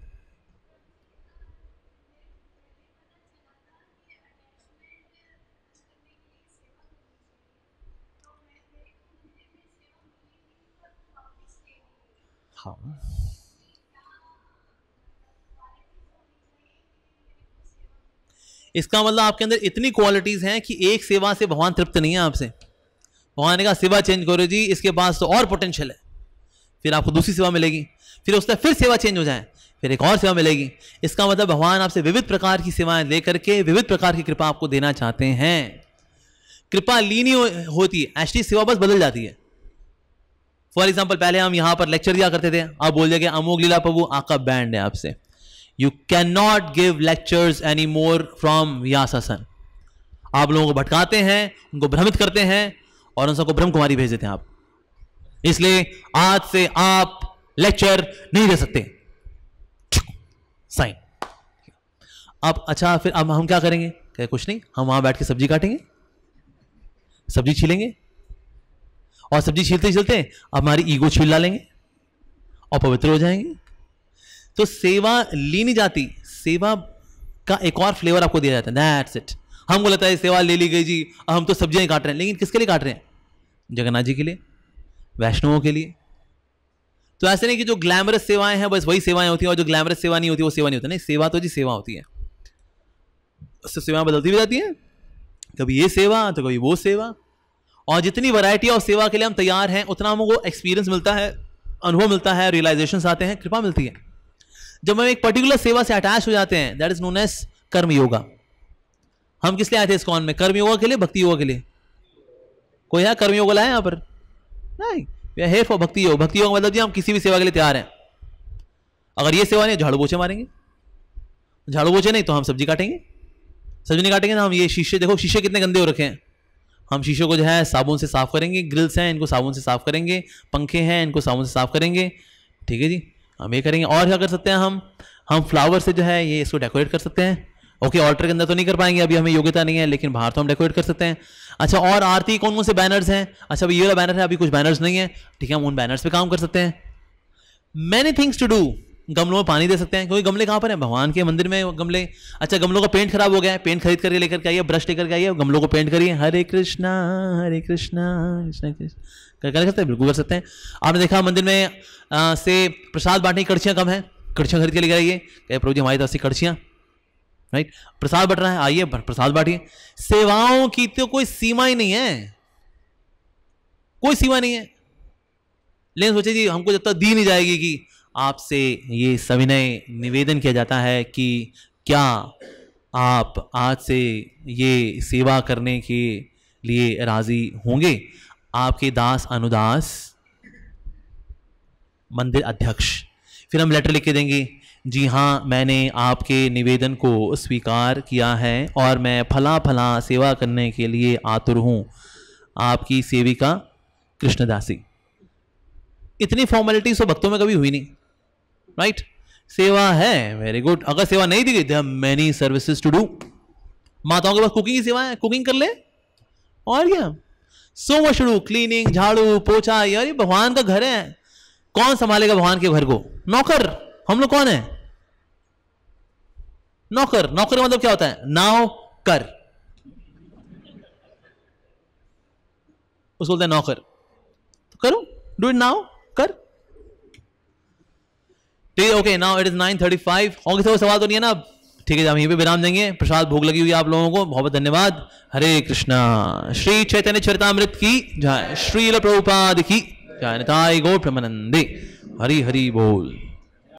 Speaker 1: हाँ, इसका मतलब आपके अंदर इतनी क्वालिटीज हैं कि एक सेवा से भगवान तृप्त नहीं है आपसे। भगवान ने कहा सेवा चेंज करो जी, इसके पास तो और पोटेंशियल है, फिर आपको दूसरी सेवा मिलेगी, फिर उससे फिर सेवा चेंज हो जाए, फिर एक और सेवा मिलेगी। इसका मतलब भगवान आपसे विविध प्रकार की सेवाएं लेकर के विविध प्रकार की कृपा आपको देना चाहते हैं। कृपा लीनी होती है, एक्चुअली सेवा बस बदल जाती है। फॉर एग्जाम्पल, पहले हम यहां पर लेक्चर दिया करते थे, अब बोल दिया अमोघ लीला प्रभु आपका बैंड है आपसे, you can not give lectures any more from Vyasasana. आप लोगों को भटकाते हैं, उनको भ्रमित करते हैं और उन सबको ब्रह्म कुमारी भेज देते हैं आप, इसलिए आज से आप लेक्चर नहीं दे सकते, साइन। अब अच्छा, फिर अब हम क्या करेंगे? क्या कुछ नहीं, हम वहां बैठ के सब्जी काटेंगे, सब्जी छीलेंगे, और सब्जी छीलते छीलते अब हमारी ईगो छील डालेंगे और पवित्र हो जाएंगे। तो सेवा ली नहीं जाती, सेवा का एक और फ्लेवर आपको दिया जाता है, दैट्स इट। हमको लगता है सेवा ले ली गई जी, अब हम तो सब्जियां काट रहे हैं, लेकिन किसके लिए काट रहे हैं? जगन्नाथ जी के लिए, वैष्णवों के लिए। तो ऐसे नहीं कि जो ग्लैमरस सेवाएं हैं बस वही सेवाएं होती हैं, और जो ग्लैमरस सेवा नहीं होती वो सेवा नहीं होती। नहीं, सेवा तो जी सेवा होती है, उससे सेवाएं बदलती भी जाती हैं, कभी ये सेवा तो कभी वो सेवा। और जितनी वैरायटी ऑफ सेवा के लिए हम तैयार हैं, उतना हमको एक्सपीरियंस मिलता है, अनुभव मिलता है, रियलाइजेशंस आते हैं, कृपा मिलती है। जब हम एक पर्टिकुलर सेवा से अटैच हो जाते हैं, दैट इज नोन एज कर्म योगा। हम किस लिए आए थे इस्कॉन में? कर्म योगा के लिए, भक्ति योगा के लिए? कोई है कर्म योगा लाया यहां पर? नहीं, वी आर हियर फॉर भक्ति योग। भक्ति योग मतलब जी हम किसी भी सेवा के लिए तैयार हैं। अगर ये सेवा नहीं, झाड़ू पोछे मारेंगे, झाड़ू पोछे नहीं तो हम सब्जी काटेंगे, सब्जी नहीं काटेंगे ना हम ये शीशे, देखो शीशे कितने गंदे हो रखे हैं, हम शीशों को जो है साबुन से साफ करेंगे, ग्रिल्स हैं इनको साबुन से साफ करेंगे, पंखे हैं इनको साबुन से साफ करेंगे। ठीक है जी, हम ये करेंगे। और क्या कर सकते हैं हम फ्लावर से जो है ये इसको डेकोरेट कर सकते हैं। ओके, ऑल्टर के अंदर तो नहीं कर पाएंगे, अभी हमें योग्यता नहीं है, लेकिन बाहर तो हम डेकोरेट कर सकते हैं। अच्छा, और आरती कौन कौन से बैनर्स हैं? अच्छा, अभी ये वाला बैनर है, अभी कुछ बैनर्स नहीं है, ठीक है, हम उन बैनर्स पे काम कर सकते हैं। Many things to do. गमलों में पानी दे सकते हैं, क्योंकि गमले कहाँ पर है? भगवान के मंदिर में गमले। अच्छा, गमलों का पेंट खराब हो गया है, पेंट खरीद करके लेकर के आइए, ब्रश लेकर के आइए, गमलों को पेंट करिए, हरे कृष्णा कृष्णा कृष्ण कर सकते हैं, बिल्कुल कर सकते हैं। आपने देखा मंदिर में से प्रसाद बांटने की कड़छियाँ कम है, कड़छियाँ खरीद के लेकर आइए, कहे प्रभु जी हमारी तरफ से कड़छियाँ, राइट। प्रसाद बट रहा है, आइए प्रसाद बांटिए। सेवाओं की तो कोई सीमा ही नहीं है, कोई सीमा नहीं है। लेकिन सोचिए जी, हमको जब तक दी नहीं जाएगी कि आपसे ये सविनय निवेदन किया जाता है कि क्या आप आज से ये सेवा करने के लिए राजी होंगे? आपके दास अनुदास मंदिर अध्यक्ष। फिर हम लेटर लिख के देंगे, जी हाँ मैंने आपके निवेदन को स्वीकार किया है और मैं फला फला सेवा करने के लिए आतुर हूँ, आपकी सेविका कृष्णदासी। इतनी फॉर्मेलिटीज तो भक्तों में कभी हुई नहीं, राइट। सेवा है, वेरी गुड। अगर सेवा नहीं दी गई, there are many services to do. माताओं के पास कुकिंग की सेवा है, कुकिंग कर ले, और क्या so much to do, cleaning, झाड़ू पोछा। यार ये भगवान का घर है, कौन संभालेगा भगवान के घर को? नौकर। हम लोग कौन है? नौकर। नौकर का मतलब क्या होता है? नाव कर। उसको बोलते हैं नौकर। तो करो, डू इट नाउ, कर। ठीक है, ओके, नाउ इट इज 9:35। और किसी को सवाल तो नहीं है ना? ठीक है, हम यहीं पे विराम देंगे। प्रसाद भोग लगी हुई है आप लोगों को, बहुत बहुत धन्यवाद। हरे कृष्णा। श्री चैतन्य चरितामृत की जय, श्रील प्रभुपाद की जय, निताई गौर प्रेमानंदे। हरि हरि बोल।